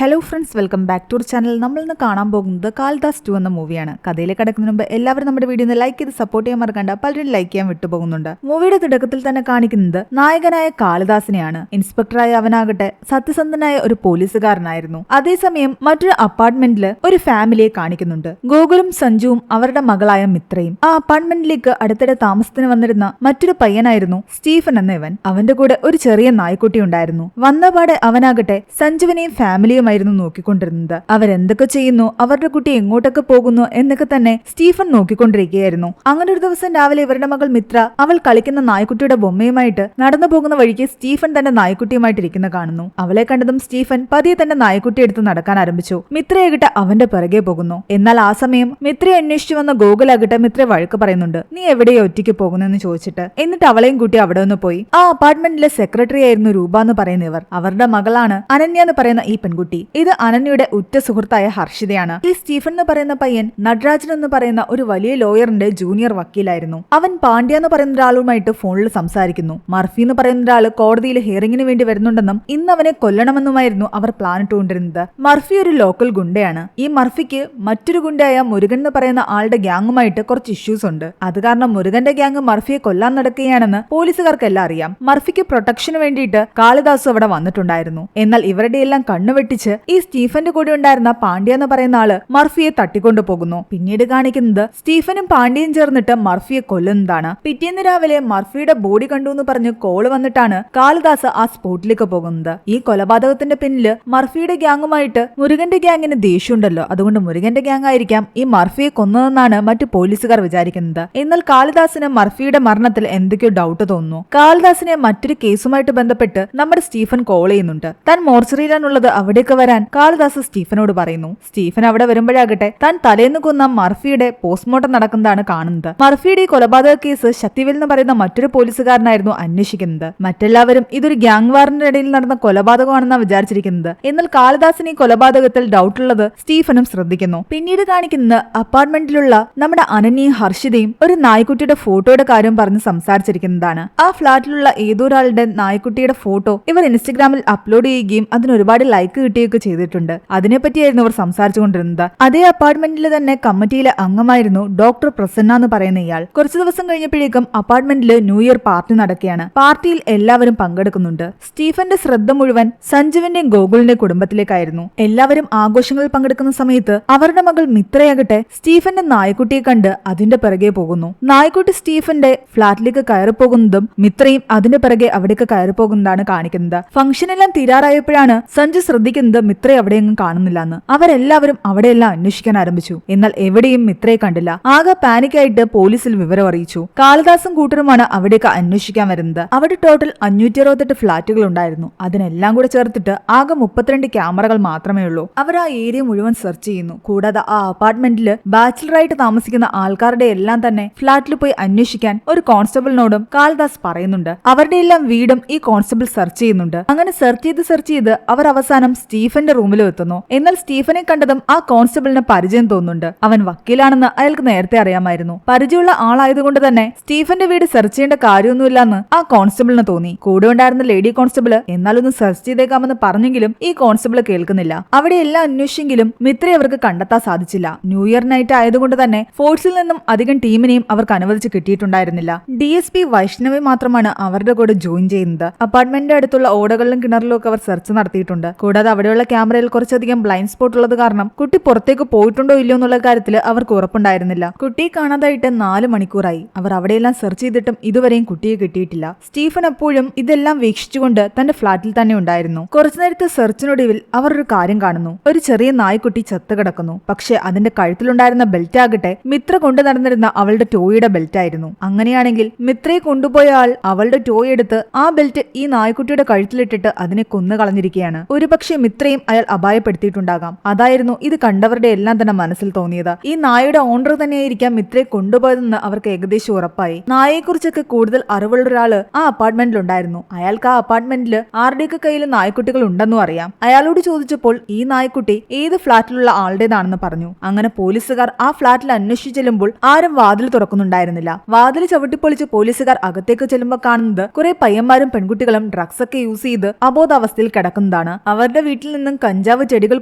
Hello friends, welcome back to our channel. നമ്മൾ ഇന്ന് കാണാൻ പോകുന്നത് കാളിദാസ് 2 എന്ന മൂവിയാണ്. കഥയിലേക്ക് കടക്കുന്നതിന് മുമ്പ് എല്ലാവരും നമ്മുടെ വീഡിയോ ഒന്ന് ലൈക്ക് ചെയ്ത് സപ്പോർട്ട് ചെയ്യാൻ മറക്കണ്ട. പലരും ലൈക്ക് ചെയ്യാൻ വിട്ടുപോകുന്നുണ്ട്. മൂവിയുടെ തുടക്കത്തിൽ തന്നെ കാണിക്കുന്നത് നായകനായ കാളിദാസിനെയാണ്. ഇൻസ്പെക്ടറായ അവനാകട്ടെ സത്യസന്ധനായ ഒരു പോലീസുകാരനായിരുന്നു. അതേസമയം മറ്റൊരു അപ്പാർട്ട്മെന്റില് ഒരു ഫാമിലിയെ കാണിക്കുന്നുണ്ട്. ഗോകുലും സഞ്ജുവും അവരുടെ മകളായ മിത്രയും. ആ അപ്പാർട്ട്മെന്റിലേക്ക് അടുത്തിടെ താമസത്തിന് വന്നിരുന്ന മറ്റൊരു പയ്യനായിരുന്നു സ്റ്റീഫൻ എന്ന ഇവൻ. അവന്റെ കൂടെ ഒരു ചെറിയ നായ്ക്കുട്ടി ഉണ്ടായിരുന്നു. വന്നപാടെ അവനാകട്ടെ സഞ്ജുവിനെയും ഫാമിലിയുമായിരുന്നു നോക്കിക്കൊണ്ടിരുന്നത്. അവരെന്തൊക്കെ ചെയ്യുന്നു, അവരുടെ കുട്ടി എങ്ങോട്ടൊക്കെ പോകുന്നു എന്നൊക്കെ തന്നെ സ്റ്റീഫൻ നോക്കിക്കൊണ്ടിരിക്കുകയായിരുന്നു. അങ്ങനെ ഒരു ദിവസം രാവിലെ ഇവരുടെ മകൾ മിത്ര അവൾ കളിക്കുന്ന നായ്ക്കുട്ടിയുടെ ബൊമ്മയുമായിട്ട് നടന്നു പോകുന്ന വഴിക്ക് സ്റ്റീഫൻ തന്റെ നായ്ക്കുട്ടിയുമായിട്ട് ഇരിക്കുന്ന കാണുന്നു. അവളെ കണ്ടതും സ്റ്റീഫൻ പതിയെ തന്റെ നായ്ക്കുട്ടി എടുത്ത് നടക്കാൻ ആരംഭിച്ചു. മിത്രയാകട്ടെ അവന്റെ പിറകെ പോകുന്നു. എന്നാൽ ആ സമയം മിത്രയെ അന്വേഷിച്ചു വന്ന ഗോകുലാകട്ടെ മിത്രയെ വഴക്ക് പറയുന്നുണ്ട്. നീ എവിടെയോ ഒറ്റയ്ക്ക് പോകുന്നെന്ന് ചോദിച്ചിട്ട്. എന്നിട്ട് അവളെയും കൂട്ടി അവിടെ നിന്ന് പോയി. ആ അപ്പാർട്ട്മെന്റിലെ സെക്രട്ടറി ആയിരുന്നു രൂപ എന്ന് പറയുന്നവർ. അവരുടെ മകളാണ് അനന്യ എന്ന് പറയുന്ന ഈ പെൺകുട്ടി. ഇത് അനന്യയുടെ ഉറ്റ സുഹൃത്തായ ഹർഷിതയാണ്. ഈ സ്റ്റീഫൻ എന്ന് പറയുന്ന പയ്യൻ നടരാജൻ എന്ന് പറയുന്ന ഒരു വലിയ ലോയറിന്റെ ജൂനിയർ വക്കീലായിരുന്നു. അവൻ പാണ്ഡ്യ എന്ന് പറയുന്ന ഒരാളുമായിട്ട് ഫോണിൽ സംസാരിക്കുന്നു. മർഫി എന്ന് പറയുന്ന ഒരാള് കോടതിയിൽ ഹിയറിംഗിന് വേണ്ടി വരുന്നുണ്ടെന്നും ഇന്ന് അവനെ കൊല്ലണമെന്നുമായിരുന്നു അവർ പ്ലാൻ ഇട്ടുകൊണ്ടിരുന്നത്. മർഫി ഒരു ലോക്കൽ ഗുണ്ടയാണ്. ഈ മർഫിക്ക് മറ്റൊരു ഗുണ്ടയായ മുരുകൻ എന്ന് പറയുന്ന ആളുടെ ഗ്യാങ്ങുമായിട്ട് കുറച്ച് ഇഷ്യൂസ് ഉണ്ട്. അത് കാരണം മുരുകന്റെ ഗ്യാങ് മർഫിയെ കൊല്ലാൻ നടക്കുകയാണെന്ന് പോലീസുകാർക്കെല്ലാം അറിയാം. മർഫിക്ക് പ്രൊട്ടക്ഷന് വേണ്ടിയിട്ട് കാളിദാസ് അവിടെ വന്നിട്ടുണ്ടായിരുന്നു. എന്നാൽ ഇവരുടെ എല്ലാം കണ്ണുവെട്ടിച്ച് ഈ സ്റ്റീഫന്റെ കൂടെ ഉണ്ടായിരുന്ന പാണ്ഡ്യ എന്ന് പറയുന്ന ആള് മർഫിയെ തട്ടിക്കൊണ്ടു പോകുന്നു. പിന്നീട് കാണിക്കുന്നത് സ്റ്റീഫനും പാണ്ഡ്യയും ചേർന്നിട്ട് മർഫിയെ കൊല്ലുന്നതാണ്. പിറ്റേന്ന് രാവിലെ മർഫിയുടെ ബോഡി കണ്ടു എന്ന് പറഞ്ഞ് കോള് വന്നിട്ടാണ് കാളിദാസ് ആ സ്പോട്ടിലേക്ക് പോകുന്നത്. ഈ കൊലപാതകത്തിന്റെ പിന്നില് മർഫിയുടെ ഗ്യാങ്ങുമായിട്ട് മുരുകന്റെ ഗ്യാങ്ങിന് ദേഷ്യമുണ്ടല്ലോ, അതുകൊണ്ട് മുരുകന്റെ ഗ്യാങ് ആയിരിക്കാം ഈ മർഫിയെ കൊന്നതെന്നാണ് മറ്റു പോലീസുകാർ വിചാരിക്കുന്നത്. എന്നാൽ കാളിദാസിന് മർഫിയുടെ മരണത്തിൽ എന്തൊക്കെയോ ഡൗട്ട് തോന്നുന്നു. കാളിദാസിനെ മറ്റൊരു കേസുമായിട്ട് ബന്ധപ്പെട്ട് നമ്മുടെ സ്റ്റീഫൻ കോൾ ചെയ്യുന്നുണ്ട്. താൻ മോർച്ചറിയിലാണുള്ളത്, അവിടേക്ക് വരാൻ കാളിദാസ് സ്റ്റീഫനോട് പറയുന്നു. സ്റ്റീഫൻ അവിടെ വരുമ്പോഴാകട്ടെ താൻ തലേന്ന് കൊന്ന മർഫിയുടെ പോസ്റ്റ്മോർട്ടം നടക്കുന്നതാണ് കാണുന്നത്. മർഫിയുടെ ഈ കൊലപാതക കേസ് ശക്തിവേൽ എന്ന് പറയുന്ന മറ്റൊരു പോലീസുകാരനായിരുന്നു അന്വേഷിക്കുന്നത്. മറ്റെല്ലാവരും ഇതൊരു ഗ്യാങ് വാറിന്റെ ഇടയിൽ നടന്ന കൊലപാതകമാണെന്നാണ് വിചാരിച്ചിരിക്കുന്നത്. എന്നാൽ കാളിദാസിന് ഈ കൊലപാതകത്തിൽ ഡൗട്ടുള്ളത് സ്റ്റീഫനും ശ്രദ്ധിക്കുന്നു. പിന്നീട് കാണിക്കുന്നത് അപ്പാർട്ട്മെന്റിലുള്ള നമ്മുടെ അനന്യയും ഹർഷിതയും ഒരു നായ്ക്കുട്ടിയുടെ ഫോട്ടോയുടെ കാര്യം പറഞ്ഞ് സംസാരിച്ചിരിക്കുന്നതാണ്. ആ ഫ്ളാറ്റിലുള്ള ഏതോ ഒരാളുടെ നായ്ക്കുട്ടിയുടെ ഫോട്ടോ ഇവർ ഇൻസ്റ്റഗ്രാമിൽ അപ്ലോഡ് ചെയ്യുകയും അതിന് ഒരുപാട് ലൈക്ക് കിട്ടുകയൊക്കെ ചെയ്തിട്ടുണ്ട്. അതിനെപ്പറ്റിയായിരുന്നു അവർ സംസാരിച്ചുകൊണ്ടിരുന്നത്. അതേ അപ്പാർട്ട്മെന്റിൽ തന്നെ കമ്മിറ്റിയിലെ അംഗമായിരുന്നു ഡോക്ടർ പ്രസന്ന എന്ന് പറയുന്ന ഇയാൾ. കുറച്ചു ദിവസം കഴിഞ്ഞപ്പോഴേക്കും അപ്പാർട്ട്മെന്റിൽ ന്യൂ ഇയർ പാർട്ടി നടക്കുകയാണ്. പാർട്ടിയിൽ എല്ലാവരും പങ്കെടുക്കുന്നുണ്ട്. സ്റ്റീഫന്റെ ശ്രദ്ധ മുഴുവൻ സഞ്ജുവിന്റെയും ഗോകുലിന്റെയും കുടുംബത്തിലേക്കായിരുന്നു. എല്ലാവരും ആഘോഷങ്ങളിൽ പങ്കെടുക്കുന്ന സമയത്ത് അവരുടെ മകൾ മിത്രയാകട്ടെ സ്റ്റീഫന്റെ നായ്ക്കുട്ടിയെ കണ്ട് അതിന്റെ പിറകെ പോകുന്നു. നായ്ക്കുട്ടി സ്റ്റീഫന്റെ ഫ്ളാറ്റിലേക്ക് കയറി പോകുന്നതും മിത്രയും അതിന്റെ പിറകെ അവിടേക്ക് കയറി പോകുന്നതാണ് കാണിക്കുന്നത്. ഫംഗ്ഷനെല്ലാം തീരാറായപ്പോഴാണ് സഞ്ജു ശ്രദ്ധിക്കുന്നത് മിത്രയെ അവിടെയൊന്നും കാണുന്നില്ലെന്ന്. അവരെല്ലാവരും അവിടെയെല്ലാം അന്വേഷിക്കാൻ ആരംഭിച്ചു. എന്നാൽ എവിടെയും മിത്രയെ കണ്ടില്ല. ആകെ പാനിക്കായിട്ട് പോലീസിൽ വിവരം അറിയിച്ചു. കാളിദാസും കൂട്ടരുമാണ് അവിടേക്ക് അന്വേഷിക്കാൻ വരുന്നത്. അവിടെ ടോട്ടൽ 568 ഫ്ളാറ്റുകൾ ഉണ്ടായിരുന്നു. അതിനെല്ലാം കൂടെ ചേർത്തിട്ട് ആകെ 32 ക്യാമറകൾ മാത്രമേ ഉള്ളൂ. അവർ ആ ഏരിയ മുഴുവൻ സെർച്ച് ചെയ്യുന്നു. കൂടാതെ ആ അപ്പാർട്ട്മെന്റിൽ ബാച്ചിലറായിട്ട് താമസിക്കുന്ന ആൾക്കാരുടെ എല്ലാം തന്നെ ഫ്ളാറ്റിൽ പോയി അന്വേഷിക്കാൻ ഒരു കോൺസ്റ്റബിളിനോടും കാളിദാസ് പറയുന്നുണ്ട്. അവരുടെ എല്ലാം വീടും ഈ കോൺസ്റ്റബിൾ സെർച്ച് ചെയ്യുന്നുണ്ട്. അങ്ങനെ സെർച്ച് ചെയ്ത് അവർ അവസാനം സ്റ്റീഫന്റെ റൂമിലും എത്തുന്നു. എന്നാൽ സ്റ്റീഫനെ കണ്ടതും ആ കോൺസ്റ്റബിളിന് പരിചയം തോന്നുന്നുണ്ട്. അവൻ വക്കീലാണെന്ന് അയാൾക്ക് നേരത്തെ അറിയാമായിരുന്നു. പരിചയമുള്ള ആളായതുകൊണ്ട് തന്നെ സ്റ്റീഫന്റെ വീട് സെർച്ച് ചെയ്യേണ്ട കാര്യമൊന്നുമില്ലെന്ന് ആ കോൺസ്റ്റബിളിന് തോന്നി. കൂടെ ഉണ്ടായിരുന്ന ലേഡി കോൺസ്റ്റബിള് എന്നാലൊന്ന് സെർച്ച് ചെയ്തേക്കാമെന്ന് പറഞ്ഞെങ്കിലും ഈ കോൺസ്റ്റബിള് കേൾക്കുന്നില്ല. അവിടെ എല്ലാം അന്വേഷിച്ചെങ്കിലും മിത്രയെ അവർക്ക് കണ്ടെത്താൻ സാധിച്ചില്ല. ന്യൂ ഇയർ നൈറ്റ് ആയതുകൊണ്ട് തന്നെ ഫോഴ്സിൽ നിന്നും അധികം ടീമിനെയും അവർക്ക് അനുവദിച്ച് കിട്ടിയിട്ടുണ്ടായിരുന്നില്ല. DSP വൈഷ്ണവി മാത്രമാണ് അവരുടെ കൂടെ ജോയിൻ ചെയ്യുന്നത്. അപ്പാർട്ട്മെന്റിന്റെ അടുത്തുള്ള ഓടകളിലും കിണറിലും ഒക്കെ അവർ സെർച്ച് നടത്തിയിട്ടുണ്ട്. കൂടാതെ അവിടെയുള്ള ക്യാമറയിൽ കുറച്ചധികം ബ്ലൈൻഡ് സ്പോട്ട് ഉള്ളത് കാരണം കുട്ടി പുറത്തേക്ക് പോയിട്ടുണ്ടോ ഇല്ലയോ എന്നുള്ള കാര്യത്തിൽ അവർക്ക് ഉറപ്പുണ്ടായിരുന്നില്ല. കുട്ടിയെ കാണാതായിട്ട് 4 മണിക്കൂറായി. അവർ അവിടെയെല്ലാം സെർച്ച് ചെയ്തിട്ടും ഇതുവരെയും കുട്ടിയെ കിട്ടിയിട്ടില്ല. സ്റ്റീഫൻ എപ്പോഴും ഇതെല്ലാം വീക്ഷിച്ചുകൊണ്ട് തന്റെ ഫ്ളാറ്റിൽ തന്നെ ഉണ്ടായിരുന്നു. കുറച്ചു നേരത്തെ സെർച്ചിനൊടുവിൽ അവർ ഒരു കാര്യം കാണുന്നു. ഒരു ചെറിയ നായ്ക്കുട്ടി ചത്തു കിടക്കുന്നു. പക്ഷെ അതിന്റെ കഴുത്തിലുണ്ടായിരുന്ന ബെൽറ്റ് ആകട്ടെ മിത്ര കൊണ്ടു നടന്നിരുന്ന അവളുടെ ടോയുടെ ബെൽറ്റ് ആയിരുന്നു. അങ്ങനെയാണെങ്കിൽ മിത്രയെ കൊണ്ടുപോയ ആൾ അവളുടെ ടോയ് എടുത്ത് ആ ബെൽറ്റ് ഈ നായ്ക്കുട്ടിയുടെ കഴുത്തിലിട്ടിട്ട് അതിനെ കൊന്നു കളഞ്ഞിരിക്കുകയാണ്. ഒരുപക്ഷെ മിത്രയും അയാൾ അപായപ്പെടുത്തിയിട്ടുണ്ടാകാം. അതായിരുന്നു ഇത് കണ്ടവരുടെ എല്ലാം തന്നെ മനസ്സിൽ തോന്നിയത്. ഈ നായയുടെ ഓണർ തന്നെയായിരിക്കാം മിത്രയെ കൊണ്ടുപോയതെന്ന് അവർക്ക് ഏകദേശം ഉറപ്പായി. നായയെക്കുറിച്ചൊക്കെ കൂടുതൽ അറിവുള്ള ഒരാള് ആ അപ്പാർട്ട്മെന്റിൽ ഉണ്ടായിരുന്നു. അയാൾക്ക് ആ അപ്പാർട്ട്മെന്റിൽ ആരുടെയൊക്കെ കയ്യിൽ നായ്ക്കുട്ടികൾ ഉണ്ടെന്നും അറിയാം. അയാളോട് ചോദിച്ചപ്പോൾ ഈ നായ്ക്കുട്ടി ഏത് ഫ്ളാറ്റിലുള്ള ആളുടേതാണെന്ന് പറഞ്ഞു. അങ്ങനെ പോലീസുകാർ ആ ഫ്ളാറ്റിൽ അന്വേഷിച്ചു ചെല്ലുമ്പോൾ ആരും വാതിൽ തുറക്കുന്നുണ്ടായിരുന്നില്ല. വാതിൽ ചവിട്ടിപ്പൊളിച്ച് പോലീസുകാർ അകത്തേക്ക് ചെല്ലുമ്പോൾ കാണുന്നത് കുറെ പയ്യന്മാരും പെൺകുട്ടികളും ഡ്രഗ്സ് ഒക്കെ യൂസ് ചെയ്ത് അബോധാവസ്ഥയിൽ കിടക്കുന്നതാണ്. അവരുടെ വീട്ടിൽ വീട്ടിൽ നിന്നും കഞ്ചാവ് ചെടികൾ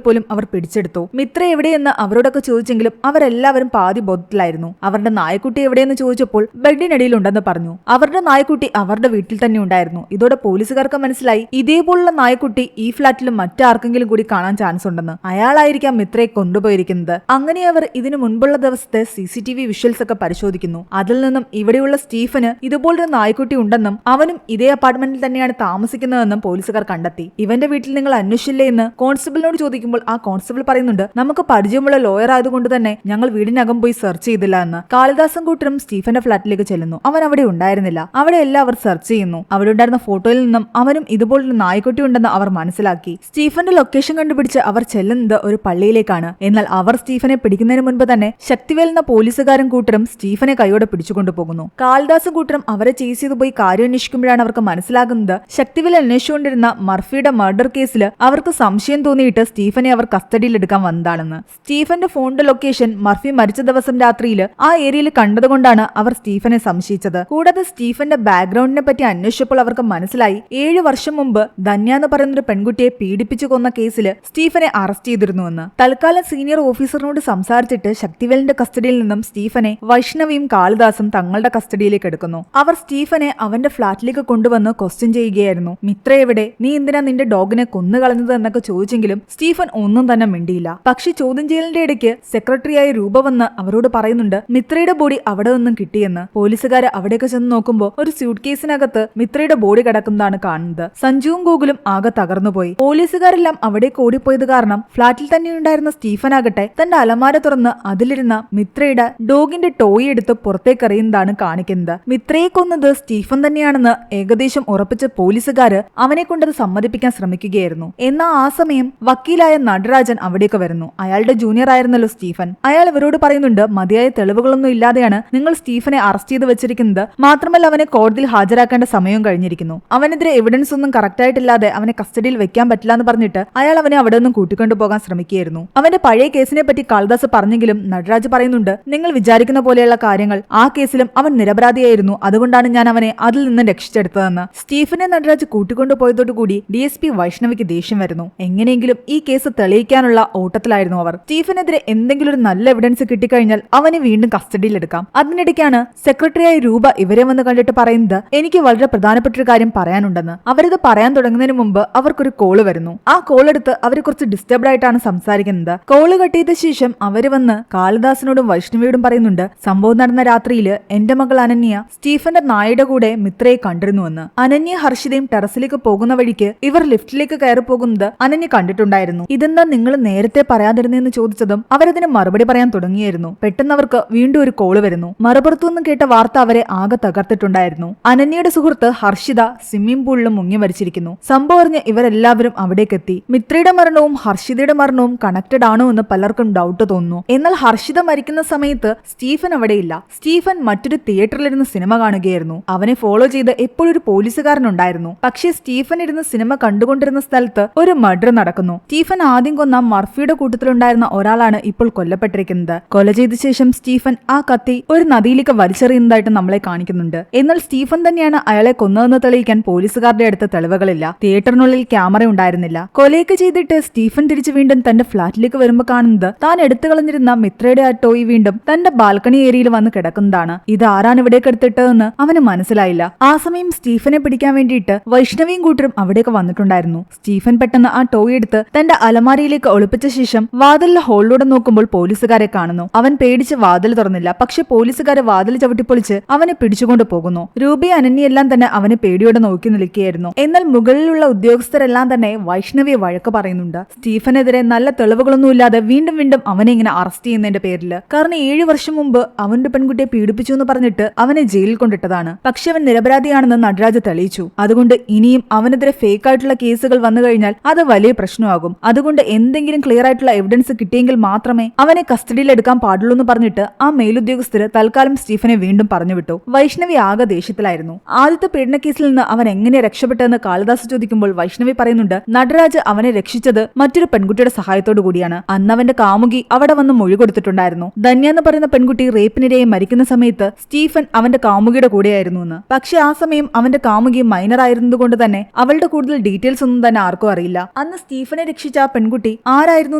പോലും അവർ പിടിച്ചെടുത്തു. മിത്ര എവിടെയെന്ന് അവരോടൊക്കെ ചോദിച്ചെങ്കിലും അവരെല്ലാവരും പാതി ബോധത്തിലായിരുന്നു. അവരുടെ നായക്കുട്ടി എവിടെയെന്ന് ചോദിച്ചപ്പോൾ ബെഡിനടിയിലുണ്ടെന്ന് പറഞ്ഞു. അവരുടെ നായക്കുട്ടി അവരുടെ വീട്ടിൽ തന്നെ ഉണ്ടായിരുന്നു. ഇതോടെ പോലീസുകാർക്ക് മനസ്സിലായി ഇതേപോലുള്ള നായക്കുട്ടി ഈ ഫ്ളാറ്റിലും മറ്റാർക്കെങ്കിലും കൂടി കാണാൻ ചാൻസ് ഉണ്ടെന്ന്. അയാളായിരിക്കാം മിത്രയെ കൊണ്ടുപോയിരിക്കുന്നത്. അങ്ങനെ അവർ ഇതിനു മുൻപുള്ള ദിവസത്തെ CCTV വിഷ്വൽസ് ഒക്കെ പരിശോധിക്കുന്നു. അതിൽ നിന്നും ഇവിടെയുള്ള സ്റ്റീഫന് ഇതുപോലൊരു നായ്ക്കുട്ടി ഉണ്ടെന്നും അവനും ഇതേ അപ്പാർട്ട്മെന്റിൽ തന്നെയാണ് താമസിക്കുന്നതെന്നും പോലീസുകാർ കണ്ടെത്തി. ഇവന്റെ വീട്ടിൽ നിങ്ങൾ അന്വേഷിച്ചില്ലേ എന്ന് കോൺസ്റ്റബിളിനോട് ചോദിക്കുമ്പോൾ ആ കോൺസ്റ്റബിൾ പറയുന്നുണ്ട്, നമുക്ക് പരിചയമുള്ള ലോയർ ആയതുകൊണ്ട് തന്നെ ഞങ്ങൾ വീടിനകം പോയി സെർച്ച് ചെയ്തില്ല എന്ന്. കാളിദാസും കൂട്ടരും സ്റ്റീഫന്റെ ഫ്ളാറ്റിലേക്ക് ചെല്ലുന്നു. അവൻ അവിടെ ഉണ്ടായിരുന്നില്ല. അവിടെ എല്ലാം അവർ സെർച്ച് ചെയ്യുന്നു. അവിടെ ഉണ്ടായിരുന്ന ഫോട്ടോയിൽ നിന്നും അവനും ഇതുപോലൊരു നായ്ക്കുട്ടി ഉണ്ടെന്ന് അവർ മനസ്സിലാക്കി. സ്റ്റീഫന്റെ ലൊക്കേഷൻ കണ്ടുപിടിച്ച് അവർ ചെല്ലുന്നത് ഒരു പള്ളിയിലേക്കാണ്. എന്നാൽ അവർ സ്റ്റീഫനെ പിടിക്കുന്നതിന് മുൻപ് തന്നെ ശക്തിവേൽ എന്ന പോലീസുകാരൻ കൂട്ടരും സ്റ്റീഫനെ കൈയോടെ പിടിച്ചുകൊണ്ടുപോകുന്നു. കാളിദാസും കൂട്ടരും അവരെ ചേസ് ചെയ്തു പോയി കാര്യം അന്വേഷിക്കുമ്പോഴാണ് അവർക്ക് മനസ്സിലാകുന്നത് ശക്തിവേൽ അന്വേഷിച്ചുകൊണ്ടിരുന്ന മർഫിയുടെ മർഡർ കേസിൽ അവർക്ക് സംശയം തോന്നിയിട്ട് സ്റ്റീഫനെ അവർ കസ്റ്റഡിയിൽ എടുക്കാൻ വന്നതാണെന്ന്. സ്റ്റീഫന്റെ ഫോണിന്റെ ലൊക്കേഷൻ മർഫി മരിച്ച ദിവസം രാത്രിയിൽ ആ ഏരിയയിൽ കണ്ടതുകൊണ്ടാണ് അവർ സ്റ്റീഫനെ സംശയിച്ചത്. കൂടാതെ സ്റ്റീഫന്റെ ബാക്ക്ഗ്രൗണ്ടിനെ പറ്റി അന്വേഷിച്ചപ്പോൾ അവർക്ക് മനസ്സിലായി 7 വർഷം മുമ്പ് ധന്യ എന്ന് പറയുന്നൊരു പെൺകുട്ടിയെ പീഡിപ്പിച്ചു കൊന്ന കേസിൽ സ്റ്റീഫനെ അറസ്റ്റ് ചെയ്തിരുന്നുവെന്ന്. തൽക്കാലം സീനിയർ ഓഫീസറിനോട് സംസാരിച്ചിട്ട് ശക്തിവേലിന്റെ കസ്റ്റഡിയിൽ നിന്നും സ്റ്റീഫനെ വൈഷ്ണവിയും കാളിദാസും തങ്ങളുടെ കസ്റ്റഡിയിലേക്ക് എടുക്കുന്നു. അവർ സ്റ്റീഫനെ അവന്റെ ഫ്ളാറ്റിലേക്ക് കൊണ്ടുവന്ന് ക്വസ്റ്റ്യൻ ചെയ്യുകയായിരുന്നു. മിത്ര എവിടെ, നീ എന്തിനാ നിന്റെ ഡോഗിനെ കൊന്നുകളഞ്ഞത് എന്നൊക്കെ ചോദിച്ചെങ്കിലും സ്റ്റീഫൻ ഒന്നും തന്നെ മിണ്ടിയില്ല. പക്ഷെ ചോദ്യം ചെയ്യലിന്റെ ഇടയ്ക്ക് സെക്രട്ടറിയായ രൂപ വന്ന് അവരോട് പറയുന്നുണ്ട് മിത്രയുടെ ബോഡി അവിടെ നിന്നും കിട്ടിയെന്ന്. പോലീസുകാര് അവിടേക്ക് ചെന്ന് നോക്കുമ്പോൾ ഒരു സ്യൂട്ട് കേസിനകത്ത് മിത്രയുടെ ബോഡി കിടക്കുന്നതാണ് കാണുന്നത്. സഞ്ജുവും ഗൂഗിളും ആകെ തകർന്നുപോയി. പോലീസുകാരെല്ലാം അവിടേക്ക് ഓടിപ്പോയത് കാരണം ഫ്ളാറ്റിൽ തന്നെ ഉണ്ടായിരുന്ന സ്റ്റീഫൻ ആകട്ടെ തന്റെ അലമാര തുറന്ന് അതിലിരുന്ന മിത്രയുടെ ഡോഗിന്റെ ടോയ് എടുത്ത് പുറത്തേക്കെറിയുന്നതാണ് കാണിക്കുന്നത്. മിത്രയെ കൊന്നത് സ്റ്റീഫൻ തന്നെയാണെന്ന് ഏകദേശം ഉറപ്പിച്ച പോലീസുകാര് അവനെ കൊണ്ടത് സമ്മതിപ്പിക്കാൻ ശ്രമിക്കുകയായിരുന്നു. എന്നാൽ ആ സമയം വക്കീലായ നടരാജൻ അവിടേക്ക് വരുന്നു. അയാളുടെ ജൂനിയർ ആയിരുന്നല്ലോ സ്റ്റീഫൻ. അയാൾ ഇവരോട് പറയുന്നുണ്ട് മതിയായ തെളിവുകളൊന്നും ഇല്ലാതെയാണ് നിങ്ങൾ സ്റ്റീഫനെ അറസ്റ്റ് ചെയ്ത് വെച്ചിരിക്കുന്നത്. മാത്രമല്ല അവനെ കോടതിയിൽ ഹാജരാക്കേണ്ട സമയവും കഴിഞ്ഞിരിക്കുന്നു. അവനെതിരെ എവിഡൻസ് ഒന്നും കറക്റ്റ് ആയിട്ടില്ലാതെ അവനെ കസ്റ്റഡിയിൽ വെക്കാൻ പറ്റില്ല എന്ന് പറഞ്ഞിട്ട് അയാൾ അവനെ അവിടെ നിന്നും കൂട്ടിക്കൊണ്ടുപോകാൻ ശ്രമിക്കുകയായിരുന്നു. അവന്റെ പഴയ കേസിനെ പറ്റി കാളിദാസ് പറഞ്ഞെങ്കിലും നടരാജ് പറയുന്നുണ്ട് നിങ്ങൾ വിചാരിക്കുന്ന പോലെയുള്ള കാര്യങ്ങൾ ആ കേസിലും അവൻ നിരപരാധിയായിരുന്നു. അതുകൊണ്ടാണ് ഞാൻ അവനെ അതിൽ നിന്ന് രക്ഷിച്ചെടുത്തതെന്ന്. സ്റ്റീഫനെ നടരാജ് കൂട്ടിക്കൊണ്ടുപോയതോടുകൂടി DSP വൈഷ്ണവിക്ക് ദേഷ്യം വരുന്നു. എങ്ങനെയെങ്കിലും ഈ കേസ് തെളിയിക്കാനുള്ള ഓട്ടത്തിലായിരുന്നു അവർ. സ്റ്റീഫനെതിരെ എന്തെങ്കിലും ഒരു നല്ല എവിഡൻസ് കിട്ടിക്കഴിഞ്ഞാൽ അവനെ വീണ്ടും കസ്റ്റഡിയിൽ എടുക്കാം. അതിനിടയ്ക്കാണ് സെക്രട്ടറിയായ രൂപ ഇവരെ വന്ന് കണ്ടിട്ട് പറയുന്നത് എനിക്ക് വളരെ പ്രധാനപ്പെട്ട ഒരു കാര്യം പറയാനുണ്ടെന്ന്. അവരിത് പറയാൻ തുടങ്ങുന്നതിന് മുമ്പ് അവർക്കൊരു കോള് വരുന്നു. ആ കോൾ എടുത്ത് അവർ കുറച്ച് ഡിസ്റ്റർബ്ഡ് ആയിട്ടാണ് സംസാരിക്കുന്നത്. കോള് കട്ട് ചെയ്ത ശേഷം അവര് വന്ന് കാളിദാസിനോടും വൈഷ്ണവിയോടും പറയുന്നുണ്ട് സംഭവം നടന്ന രാത്രിയിൽ എന്റെ മകൾ അനന്യ സ്റ്റീഫന്റെ നായയുടെ കൂടെ മിത്രയെ കണ്ടിരുന്നുവെന്ന്. അനന്യ ഹർഷിതയും ടെറസിലേക്ക് പോകുന്ന വഴിക്ക് ഇവർ ലിഫ്റ്റിലേക്ക് കയറി പോകുന്നത് അനന്യ കണ്ടിട്ടുണ്ടായിരുന്നു. ഇതെന്താ നിങ്ങൾ നേരത്തെ പറയാതിരുന്നെന്ന് ചോദിച്ചതും അവരതിന് മറുപടി പറയാൻ തുടങ്ങിയായിരുന്നു. പെട്ടെന്ന് അവർക്ക് വീണ്ടും ഒരു കോള് വരുന്നു. മറുപുറത്തുനിന്നും കേട്ട വാർത്ത അവരെ ആകെ തകർത്തിട്ടുണ്ടായിരുന്നു. അനന്യയുടെ സുഹൃത്ത് ഹർഷിത സ്വിമ്മിംഗ് പൂളിലും മുങ്ങി മരിച്ചിരിക്കുന്നു. സംഭവം അറിഞ്ഞ് ഇവരെല്ലാവരും അവിടേക്കെത്തി. മിത്രയുടെ മരണവും ഹർഷിതയുടെ മരണവും കണക്റ്റഡ് ആണോ എന്ന് പലർക്കും ഡൗട്ട് തോന്നുന്നു. എന്നാൽ ഹർഷിത മരിക്കുന്ന സമയത്ത് സ്റ്റീഫൻ അവിടെയില്ല. സ്റ്റീഫൻ മറ്റൊരു തിയേറ്ററിലിരുന്ന് സിനിമ കാണുകയായിരുന്നു. അവനെ ഫോളോ ചെയ്ത് എപ്പോഴൊരു പോലീസുകാരനുണ്ടായിരുന്നു. പക്ഷേ സ്റ്റീഫൻ ഇരുന്ന് സിനിമ കണ്ടുകൊണ്ടിരുന്ന സ്ഥലത്ത് ഒരു മർഡർ നടക്കുന്നു. സ്റ്റീഫൻ ആദ്യം കൊന്ന മർഫിയുടെ കൂട്ടത്തിലുണ്ടായിരുന്ന ഒരാളാണ് ഇപ്പോൾ കൊല്ലപ്പെട്ടിരിക്കുന്നത്. കൊല ചെയ്ത ശേഷം സ്റ്റീഫൻ ആ കത്തി ഒരു നദിയിലേക്ക് വലിച്ചെറിയുന്നതായിട്ട് നമ്മളെ കാണിക്കുന്നുണ്ട്. എന്നാൽ സ്റ്റീഫൻ തന്നെയാണ് അയാളെ കൊന്നതെന്ന് തെളിയിക്കാൻ പോലീസുകാരുടെ അടുത്ത് തെളിവുകളില്ല. തിയേറ്ററിനുള്ളിൽ ക്യാമറ ഉണ്ടായിരുന്നില്ല. കൊലയൊക്കെ ചെയ്തിട്ട് സ്റ്റീഫൻ തിരിച്ചു വീണ്ടും തന്റെ ഫ്ളാറ്റിലേക്ക് വരുമ്പോൾ കാണുന്നത് താൻ എടുത്തു കളഞ്ഞിരുന്ന മിത്രയുടെ ആ ടോയ് വീണ്ടും തന്റെ ബാൽക്കണി ഏരിയയിൽ വന്ന് കിടക്കുന്നതാണ്. ഇത് ആരാണ് ഇവിടേക്ക് എടുത്തിട്ടതെന്ന് അവന് മനസ്സിലായില്ല. ആ സമയം സ്റ്റീഫനെ പിടിക്കാൻ വേണ്ടിയിട്ട് വൈഷ്ണവിയും കൂട്ടരും അവിടേക്ക് വന്നിട്ടുണ്ടായിരുന്നു. സ്റ്റീഫൻ പെട്ടെന്ന് ആ ടോയ് എടുത്ത് തന്റെ അലമാരയിലേക്ക് ഒളിപ്പിച്ച ശേഷം വാതിലിലെ ഹോളിലൂടെ നോക്കുമ്പോൾ പോലീസുകാരെ കാണുന്നു. അവൻ പേടിച്ച് വാതിൽ തുറന്നില്ല. പക്ഷെ പോലീസുകാരെ വാതിൽ ചവിട്ടിപ്പൊളിച്ച് അവനെ പിടിച്ചുകൊണ്ട് പോകുന്നു. രൂപയും അനന്യെല്ലാം തന്നെ അവനെ പേടിയോടെ നോക്കി നിൽക്കുകയായിരുന്നു. എന്നാൽ മുകളിലുള്ള ഉദ്യോഗസ്ഥരെല്ലാം തന്നെ വൈഷ്ണവിയെ വഴക്ക് പറയുന്നുണ്ട്. സ്റ്റീഫനെതിരെ നല്ല തെളിവുകളൊന്നുമില്ലാതെ വീണ്ടും വീണ്ടും അവനെ ഇങ്ങനെ അറസ്റ്റ് ചെയ്യുന്നതിന്റെ പേരിൽ. കാരണം 7 വർഷം മുമ്പ് അവന്റെ പെൺകുട്ടിയെ പീഡിപ്പിച്ചു എന്ന് പറഞ്ഞിട്ട് അവനെ ജയിലിൽ കൊണ്ടിട്ടതാണ്. പക്ഷെ അവൻ നിരപരാധിയാണെന്ന് നടരാജ് തെളിയിച്ചു. അതുകൊണ്ട് ഇനിയും അവനെതിരെ ഫേക്ക് ആയിട്ടുള്ള കേസുകൾ വന്നു കഴിഞ്ഞാൽ അത് വലിയ പ്രശ്നമാകും. അതുകൊണ്ട് എന്തെങ്കിലും ക്ലിയർ ആയിട്ടുള്ള എവിഡൻസ് കിട്ടിയെങ്കിൽ മാത്രമേ അവനെ കസ്റ്റഡിയിൽ എടുക്കാൻ പാടുള്ളൂ എന്ന് പറഞ്ഞിട്ട് ആ മേലുദ്യോഗസ്ഥര് തൽക്കാലം സ്റ്റീഫനെ വീണ്ടും പറഞ്ഞുവിട്ടു. വൈഷ്ണവി ആകെ ദേഷ്യത്തിലായിരുന്നു. ആദ്യത്തെ പീഡന കേസിൽ നിന്ന് അവൻ എങ്ങനെ രക്ഷപ്പെട്ടെന്ന് കാളിദാസ് ചോദിക്കുമ്പോൾ വൈഷ്ണവി പറയുന്നുണ്ട് നടരാജ് അവനെ രക്ഷിച്ചത് മറ്റൊരു പെൺകുട്ടിയുടെ സഹായത്തോടു കൂടിയാണ്. അന്ന് അവന്റെ കാമുകി അവിടെ വന്ന് മൊഴി കൊടുത്തിട്ടുണ്ടായിരുന്നു. ധന്യ എന്ന് പറയുന്ന പെൺകുട്ടി റേപ്പിനിരയെ മരിക്കുന്ന സമയത്ത് സ്റ്റീഫൻ അവന്റെ കാമുകിയുടെ കൂടെയായിരുന്നു എന്ന്. പക്ഷെ ആ സമയം അവന്റെ കാമുകി മൈനർ ആയിരുന്നതുകൊണ്ട് തന്നെ അവളുടെ കൂടുതൽ ഡീറ്റെയിൽസ് ഒന്നും തന്നെ ആർക്കും അറിയില്ല. അന്ന് സ്റ്റീഫനെ രക്ഷിച്ച ആ പെൺകുട്ടി ആരായിരുന്നു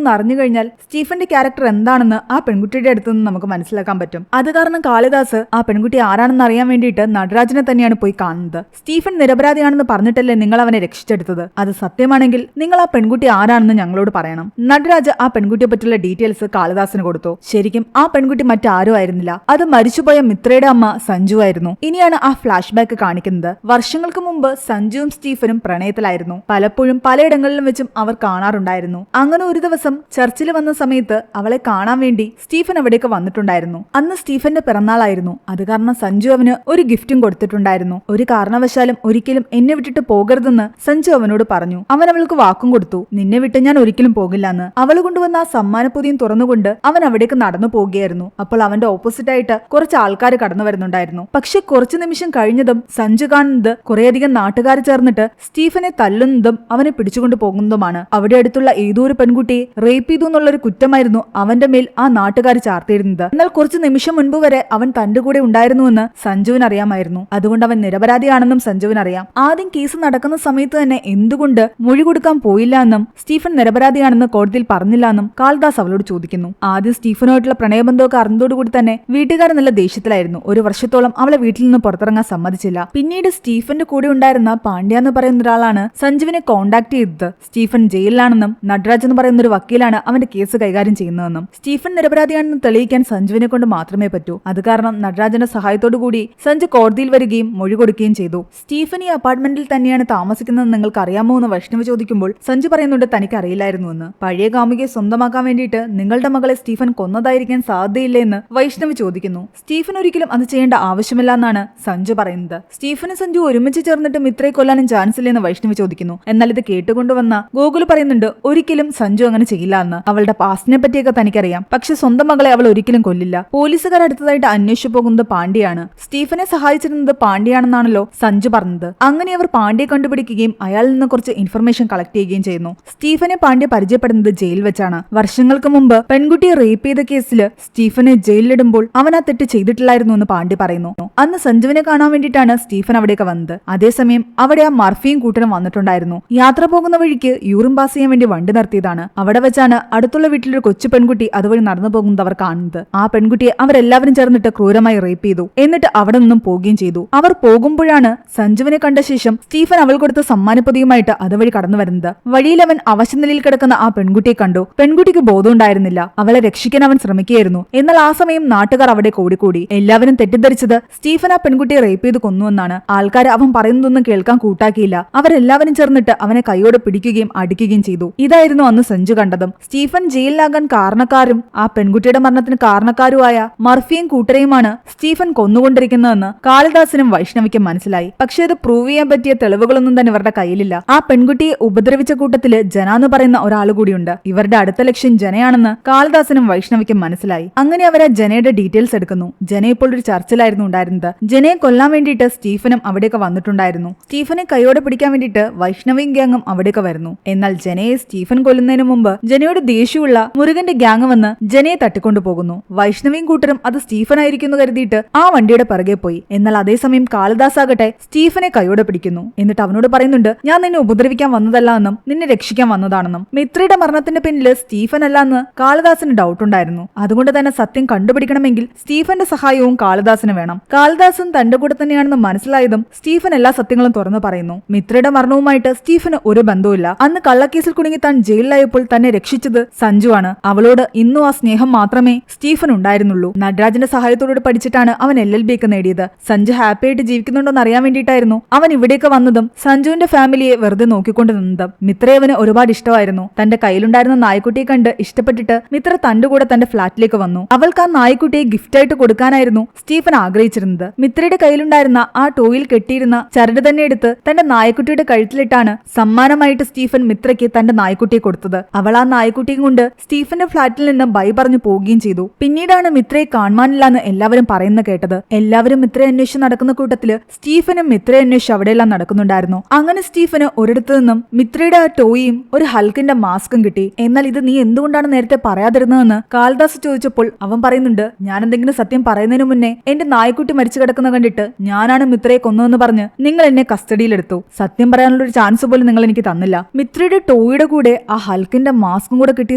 എന്ന് അറിഞ്ഞു കഴിഞ്ഞാൽ സ്റ്റീഫന്റെ ക്യാരക്ടർ എന്താണെന്ന് ആ പെൺകുട്ടിയുടെ അടുത്ത് നിന്ന് നമുക്ക് മനസ്സിലാക്കാൻ പറ്റും. അത് കാരണം കാളിദാസ് ആ പെൺകുട്ടി ആരാണെന്ന് അറിയാൻ വേണ്ടിയിട്ട് നടരാജനെ തന്നെയാണ് പോയി കാണുന്നത്. സ്റ്റീഫൻ നിരപരാധിയാണെന്ന് പറഞ്ഞിട്ടല്ലേ നിങ്ങൾ അവനെ രക്ഷിച്ചെടുത്തത്? അത് സത്യമാണെങ്കിൽ നിങ്ങൾ ആ പെൺകുട്ടി ആരാണെന്ന് ഞങ്ങളോട് പറയണം. നടരാജ് ആ പെൺകുട്ടിയെ പറ്റിയുള്ള ഡീറ്റെയിൽസ് കാളിദാസിന് കൊടുത്തു. ശരിക്കും ആ പെൺകുട്ടി മറ്റാരും ആയിരുന്നില്ല, അത് മരിച്ചുപോയ മിത്രയുടെ അമ്മ സഞ്ജു ആയിരുന്നു. ഇനിയാണ് ആ ഫ്ലാഷ് ബാക്ക് കാണിക്കുന്നത്. വർഷങ്ങൾക്ക് മുമ്പ് സഞ്ജുവും സ്റ്റീഫനും പ്രണയത്തിലായിരുന്നു. പലപ്പോഴും പലയിടങ്ങളിലും വെച്ചും അവർ കാണാറുണ്ടായിരുന്നു. അങ്ങനെ ഒരു ദിവസം ചർച്ചിൽ വന്ന സമയത്ത് അവളെ കാണാൻ വേണ്ടി സ്റ്റീഫൻ അവിടേക്ക് വന്നിട്ടുണ്ടായിരുന്നു. അന്ന് സ്റ്റീഫന്റെ പിറന്നാളായിരുന്നു. അത് കാരണം സഞ്ജു അവന് ഒരു ഗിഫ്റ്റും കൊടുത്തിട്ടുണ്ടായിരുന്നു. ഒരു കാരണവശാലും ഒരിക്കലും എന്നെ വിട്ടിട്ട് പോകരുതെന്ന് സഞ്ജു അവനോട് പറഞ്ഞു. അവൻ അവൾക്ക് വാക്കും കൊടുത്തു, നിന്നെ വിട്ട് ഞാൻ ഒരിക്കലും പോകില്ലെന്ന്. അവൾ കൊണ്ടുവന്ന ആ സമ്മാനപ്പൊതിയും തുറന്നുകൊണ്ട് അവൻ അവിടേക്ക് നടന്നു പോകുകയായിരുന്നു. അപ്പോൾ അവന്റെ ഓപ്പോസിറ്റ് ആയിട്ട് കുറച്ച് ആൾക്കാർ കടന്നു വരുന്നുണ്ടായിരുന്നു. പക്ഷെ കുറച്ചു നിമിഷം കഴിഞ്ഞതും സഞ്ജു കാണുന്നത് കുറേയധികം നാട്ടുകാർ ചേർന്നിട്ട് സ്റ്റീഫനെ തല്ലുന്നതും അവനെ പിടിച്ചുകൊണ്ട് പോകുന്നതുമാണ്. അവിടെ അടുത്തുള്ള ഏതോ ഒരു പെൺകുട്ടിയെ റേപ്പ് ചെയ്തു എന്നുള്ളൊരു കുറ്റമായിരുന്നു അവന്റെ മേൽ ആ നാട്ടുകാർ ചാർത്തിയിരുന്നത്. എന്നാൽ കുറച്ചു നിമിഷം മുൻപ് വരെ അവൻ തന്റെ കൂടെ ഉണ്ടായിരുന്നുവെന്ന് സഞ്ജുവിന് അറിയാമായിരുന്നു. അതുകൊണ്ട് അവൻ നിരപരാധിയാണെന്നും സഞ്ജുവിന് അറിയാം. ആദ്യം കേസ് നടക്കുന്ന സമയത്ത് തന്നെ എന്തുകൊണ്ട് മൊഴി കൊടുക്കാൻ പോയില്ല എന്നും സ്റ്റീഫൻ നിരപരാധിയാണെന്ന് കോടതിയിൽ പറഞ്ഞില്ല എന്നും കാളിദാസ് അവളോട് ചോദിക്കുന്നു. ആദ്യം സ്റ്റീഫനുമായിട്ടുള്ള പ്രണയബന്ധമൊക്കെ അറിഞ്ഞതോടുകൂടി തന്നെ വീട്ടുകാർ നല്ല ദേഷ്യത്തിലായിരുന്നു. ഒരു വർഷത്തോളം അവളെ വീട്ടിൽ നിന്ന് പുറത്തിറങ്ങാൻ സമ്മതിച്ചില്ല. പിന്നീട് സ്റ്റീഫന്റെ കൂടെ ഉണ്ടായിരുന്ന പാണ്ഡ്യ എന്ന് പറയുന്ന ഒരാളാണ് സഞ്ജുവിനെ കോണ്ടാക്ട് ചെയ്തത്. സ്റ്റീഫൻ ജയിലിലാണെന്നും നടരാജ് എന്ന് പറയുന്ന ഒരു വക്കീലാണ് അവന്റെ കേസ് കൈകാര്യം ചെയ്യുന്നതെന്നും സ്റ്റീഫൻ നിരപരാധിയാണെന്ന് തെളിയിക്കാൻ സഞ്ജുവിനെ കൊണ്ട് മാത്രമേ പറ്റൂ. അത് കാരണം നടരാജന്റെ സഹായത്തോടു കൂടി സഞ്ജു കോടതിയിൽ വരികയും മൊഴി കൊടുക്കുകയും ചെയ്തു. സ്റ്റീഫൻ ഈ അപ്പാർട്ട്മെന്റിൽ തന്നെയാണ് താമസിക്കുന്നതെന്ന് നിങ്ങൾക്ക് അറിയാമോ എന്ന് വൈഷ്ണവ് ചോദിക്കുമ്പോൾ സഞ്ജു പറയുന്നുണ്ട് തനിക്ക് അറിയില്ലായിരുന്നുവെന്ന്. പഴയ കാമുകിയെ സ്വന്തമാക്കാൻ വേണ്ടിയിട്ട് നിങ്ങളുടെ മകളെ സ്റ്റീഫൻ കൊന്നതായിരിക്കാൻ സാധ്യതയില്ലേ എന്ന് വൈഷ്ണവ് ചോദിക്കുന്നു. സ്റ്റീഫൻ ഒരിക്കലും അത് ചെയ്യേണ്ട ആവശ്യമില്ല എന്നാണ് സഞ്ജു പറയുന്നത്. സ്റ്റീഫനും സഞ്ജു ഒരുമിച്ച് ചേർന്നിട്ട് മിത്രയെ കൊല്ലാനും ചാൻസ് ഇല്ലെന്ന് വൈഷ്ണവ് ചോദിക്കുന്നു. എന്നാൽ ഇത് കേട്ടുകൊണ്ടുവന്ന ഗോകുൽ പറയുന്നുണ്ട് ഒരിക്കലും സഞ്ജു അങ്ങനെ ചെയ്യില്ല എന്ന്. അവളുടെ പാസ്റ്റിനെ പറ്റിയൊക്കെ തനിക്കറിയാം, പക്ഷെ സ്വന്തം മകളെ അവൾ ഒരിക്കലും കൊല്ലില്ല. പോലീസുകാർ അടുത്തതായിട്ട് അന്വേഷിച്ചു പോകുന്നത് പാണ്ഡ്യയാണ്. സ്റ്റീഫനെ സഹായിച്ചിരുന്നത് പാണ്ഡ്യയാണെന്നാണല്ലോ സഞ്ജു പറഞ്ഞത്. അങ്ങനെ അവർ പാണ്ഡ്യയെ കണ്ടുപിടിക്കുകയും അയാളിൽ നിന്ന് കുറച്ച് ഇൻഫർമേഷൻ കളക്ട് ചെയ്യുകയും ചെയ്യുന്നു. സ്റ്റീഫനെ പാണ്ഡ്യ പരിചയപ്പെടുന്നത് ജയിൽ വെച്ചാണ്. വർഷങ്ങൾക്ക് മുമ്പ് പെൺകുട്ടിയെ റേപ്പ് ചെയ്ത കേസിൽ സ്റ്റീഫനെ ജയിലിലിടുമ്പോൾ അവൻ ആ തെറ്റ് ചെയ്തിട്ടില്ലായിരുന്നു എന്ന് പാണ്ഡ്യ പറയുന്നു. അന്ന് സഞ്ജുവിനെ കാണാൻ വേണ്ടിയിട്ടാണ് സ്റ്റീഫൻ അവിടേക്ക് വന്നത്. അതേസമയം അവിടെ ആ മർഫിയും കൂട്ടരും വന്നിട്ടുണ്ടായിരുന്നു. യാത്ര പോകുന്ന വഴിക്ക് യൂറിൻ പാസ് ചെയ്യാൻ വേണ്ടി വണ്ടി നിർത്തിയതാണ്. അവിടെ വെച്ചാണ് അടുത്തുള്ള വീട്ടിലൊരു കൊച്ചു പെൺകുട്ടി അതുവഴി നടന്നു പോകുന്നത് അവർ കാണുന്നത്. ആ പെൺകുട്ടിയെ അവരെല്ലാവരും ചേർന്നിട്ട് ക്രൂരമായി റേപ്പ് ചെയ്തു. എന്നിട്ട് അവിടെ നിന്നും പോവുകയും ചെയ്തു. അവർ പോകുമ്പോഴാണ് സഞ്ജുവിനെ കണ്ട ശേഷം സ്റ്റീഫൻ അവൾ കൊടുത്ത സമ്മാനപ്പൊതിയുമായിട്ട് അതുവഴി കടന്നു വരുന്നത്. വഴിയിൽ അവൻ അവശനിലയിൽ കിടക്കുന്ന ആ പെൺകുട്ടിയെ കണ്ടു. പെൺകുട്ടിക്ക് ബോധം ഉണ്ടായിരുന്നില്ല. അവളെ രക്ഷിക്കാൻ അവൻ ശ്രമിക്കുകയായിരുന്നു. എന്നാൽ ആ സമയം നാട്ടുകാർ അവിടെ കൂടിക്കൂടി. എല്ലാവരും തെറ്റിദ്ധരിച്ചത് സ്റ്റീഫൻ ആ പെൺകുട്ടിയെ റേപ്പ് ചെയ്ത് കൊന്നുവെന്നാണ്. ആൾക്കാർ അവൻ പറയുന്നതൊന്നും കേൾക്കാൻ കൂട്ടാക്കിയില്ല. അവരെല്ലാവരും ചേർന്നിട്ട് അവനെ കൈയോടെ പിടിക്കുകയും അടിക്കുകയും ചെയ്തു. ഇതായിരുന്നു അന്ന് സഞ്ജു കണ്ടതും. സ്റ്റീഫൻ ജയിലിലാകാൻ കാരണക്കാരും ആ പെൺകുട്ടിയുടെ മരണത്തിന് കാരണക്കാരുമായ മർഫിയും കൂട്ടരെയുമാണ് സ്റ്റീഫൻ കൊന്നുകൊണ്ടിരിക്കുന്നതെന്ന് കാളിദാസിനും വൈഷ്ണവിക്കും മനസ്സിലായി. പക്ഷെ അത് പ്രൂവ് ചെയ്യാൻ പറ്റിയ തെളിവുകളൊന്നും തന്നെ ഇവരുടെ കയ്യിലില്ല. ആ പെൺകുട്ടിയെ ഉപദ്രവിച്ച കൂട്ടത്തില് ജന എന്ന് പറയുന്ന ഒരാൾ കൂടിയുണ്ട്. ഇവരുടെ അടുത്ത ലക്ഷ്യം ജനയാണെന്ന് കാളിദാസിനും വൈഷ്ണവിക്കും മനസ്സിലായി. അങ്ങനെ അവർ ആ ജനയുടെ ഡീറ്റെയിൽസ് എടുക്കുന്നു. ജന ഇപ്പോൾ ഒരു ചർച്ചിലായിരുന്നു ഉണ്ടായിരുന്നത്. ജനയെ കൊല്ലാൻ വേണ്ടിയിട്ട് സ്റ്റീഫനും അവിടേക്ക് വന്നിട്ടുണ്ടായിരുന്നു. സ്റ്റീഫനെ കൈയോടെ പിടിക്കാൻ വേണ്ടിയിട്ട് വൈഷ്ണവിയും ഗ്യാങ്ങും അവിടേക്ക് വരുന്നു. എന്നാൽ ജനയെ സ്റ്റീഫൻ കൊല്ലുന്നതിന് മുമ്പ് ജനയോട് ദേഷ്യമുള്ള മുരുകന്റെ ഗ്യാങ് വന്ന് ജനയെ തട്ടിക്കൊണ്ടു പോകുന്നു. വൈഷ്ണവിയും കൂട്ടരും അത് സ്റ്റീഫൻ ആയിരിക്കുന്നു കരുതിയിട്ട് ആ വണ്ടിയുടെ പിറകെ പോയി. എന്നാൽ അതേസമയം കാളിദാസ് ആകട്ടെ സ്റ്റീഫനെ കൈയോടെ പിടിക്കുന്നു. എന്നിട്ട് അവനോട് പറയുന്നുണ്ട് ഞാൻ നിന്നെ ഉപദ്രവിക്കാൻ വന്നതല്ല എന്നും നിന്നെ രക്ഷിക്കാൻ വന്നതാണെന്നും. മിത്രയുടെ മരണത്തിന്റെ പിന്നില് സ്റ്റീഫൻ അല്ല എന്ന് കാളിദാസിന് ഡൗട്ട് ഉണ്ടായിരുന്നു. അതുകൊണ്ട് തന്നെ സത്യം കണ്ടുപിടിക്കണമെങ്കിൽ സ്റ്റീഫന്റെ സഹായവും കാളിദാസിന് വേണം. കാളിദാസും തന്റെ കൂടെ തന്നെയാണെന്ന് മനസ്സിലായതും സ്റ്റീഫൻ എല്ലാ സത്യങ്ങളും തുറന്നു പറയുന്നു. മിത്രയുടെ മരണവുമായിട്ട് സ്റ്റീഫന് ഒരു ബന്ധവുമില്ല. അന്ന് കള്ളക്കേസിൽ കുടുങ്ങി താൻ ജയിലിലായപ്പോൾ തന്നെ രക്ഷിച്ചത് സഞ്ജുവാണ്. അവളോട് ഇന്നും ആ സ്നേഹം മാത്രമേ സ്റ്റീഫൻ ഉണ്ടായിരുന്നുള്ളൂ. നടരാജന്റെ സഹായത്തോടെ പഠിച്ചിട്ടാണ് അവൻ LLB ഒക്കെ നേടിയത്. സഞ്ജു ഹാപ്പി ആയിട്ട് ജീവിക്കുന്നുണ്ടോന്ന് അറിയാൻ വേണ്ടിയിട്ടായിരുന്നു അവൻ ഇവിടേക്ക് വന്നതും സഞ്ജുവിന്റെ ഫാമിലിയെ വെറുതെ നോക്കിക്കൊണ്ട് നിന്നതും. മിത്രയവന് ഒരുപാട് ഇഷ്ടമായിരുന്നു. തന്റെ കയ്യിലുണ്ടായിരുന്ന നായ്ക്കുട്ടിയെ കണ്ട് ഇഷ്ടപ്പെട്ടിട്ട് മിത്ര തന്റെ കൂടെ തന്റെ ഫ്ളാറ്റിലേക്ക് വന്നു. അവൾക്ക് ആ നായ്ക്കുട്ടിയെ ഗിഫ്റ്റായിട്ട് കൊടുക്കാനായിരുന്നു സ്റ്റീഫൻ ആഗ്രഹിച്ചിരുന്നത്. മിത്രയുടെ കയ്യിലുണ്ടായിരുന്ന ആ ടോയിൽ കെട്ടിയിരുന്ന ചരട് തന്നെ എടുത്ത് തന്റെ നായ്ക്കുട്ടിയുടെ കഴുത്തിലിട്ടാണ് സമ്മാനമായിട്ട് സ്റ്റീഫൻ മിത്രയ്ക്ക് തന്റെ നായ്ക്കുട്ടിയെ കൊടുത്തത്. അവൾ ആ നായ്ക്കുട്ടിയും കൊണ്ട് സ്റ്റീഫന്റെ ഫ്ളാറ്റിൽ നിന്ന് ബൈ പറഞ്ഞു പോവുകയും ചെയ്തു. പിന്നീടാണ് മിത്രയെ കാണുവാനില്ലെന്ന് എല്ലാവരും പറയുന്ന കേട്ടത്. എല്ലാവരും മിത്രയെ അന്വേഷിച്ച് നടക്കുന്ന കൂട്ടത്തില് സ്റ്റീഫനും മിത്രയെ അന്വേഷിച്ച് അവിടെയെല്ലാം നടക്കുന്നുണ്ടായിരുന്നു. അങ്ങനെ സ്റ്റീഫന് ഒരിടത്തു നിന്നും മിത്രയുടെ ആ ടോയും ഒരു ഹൽക്കിന്റെ മാസ്കും കിട്ടി. എന്നാൽ ഇത് നീ എന്തുകൊണ്ടാണ് നേരത്തെ പറയാതിരുന്നതെന്ന് കാളിദാസ് ചോദിച്ചപ്പോൾ അവൻ പറയുന്നുണ്ട് ഞാൻ എന്തെങ്കിലും സത്യം പറയുന്നതിന് മുന്നേ എന്റെ നായ്ക്കുട്ടി മരിച്ചു കിടക്കുന്ന കണ്ടിട്ട് ഞാനാണ് മിത്രയെ കൊന്നതെന്ന് പറഞ്ഞ് നിങ്ങൾ എന്നെ കസ്റ്റഡിയിലെടുത്തു. സത്യം പറയാനുള്ള ഒരു ചാൻസ് പോലും നിങ്ങൾ എനിക്ക് തന്നില്ല. മിത്രയുടെ ടോയുടെ കൂടെ ആ ഹൽക്കിന്റെ മാസ്കും കൂടെ കിട്ടിയ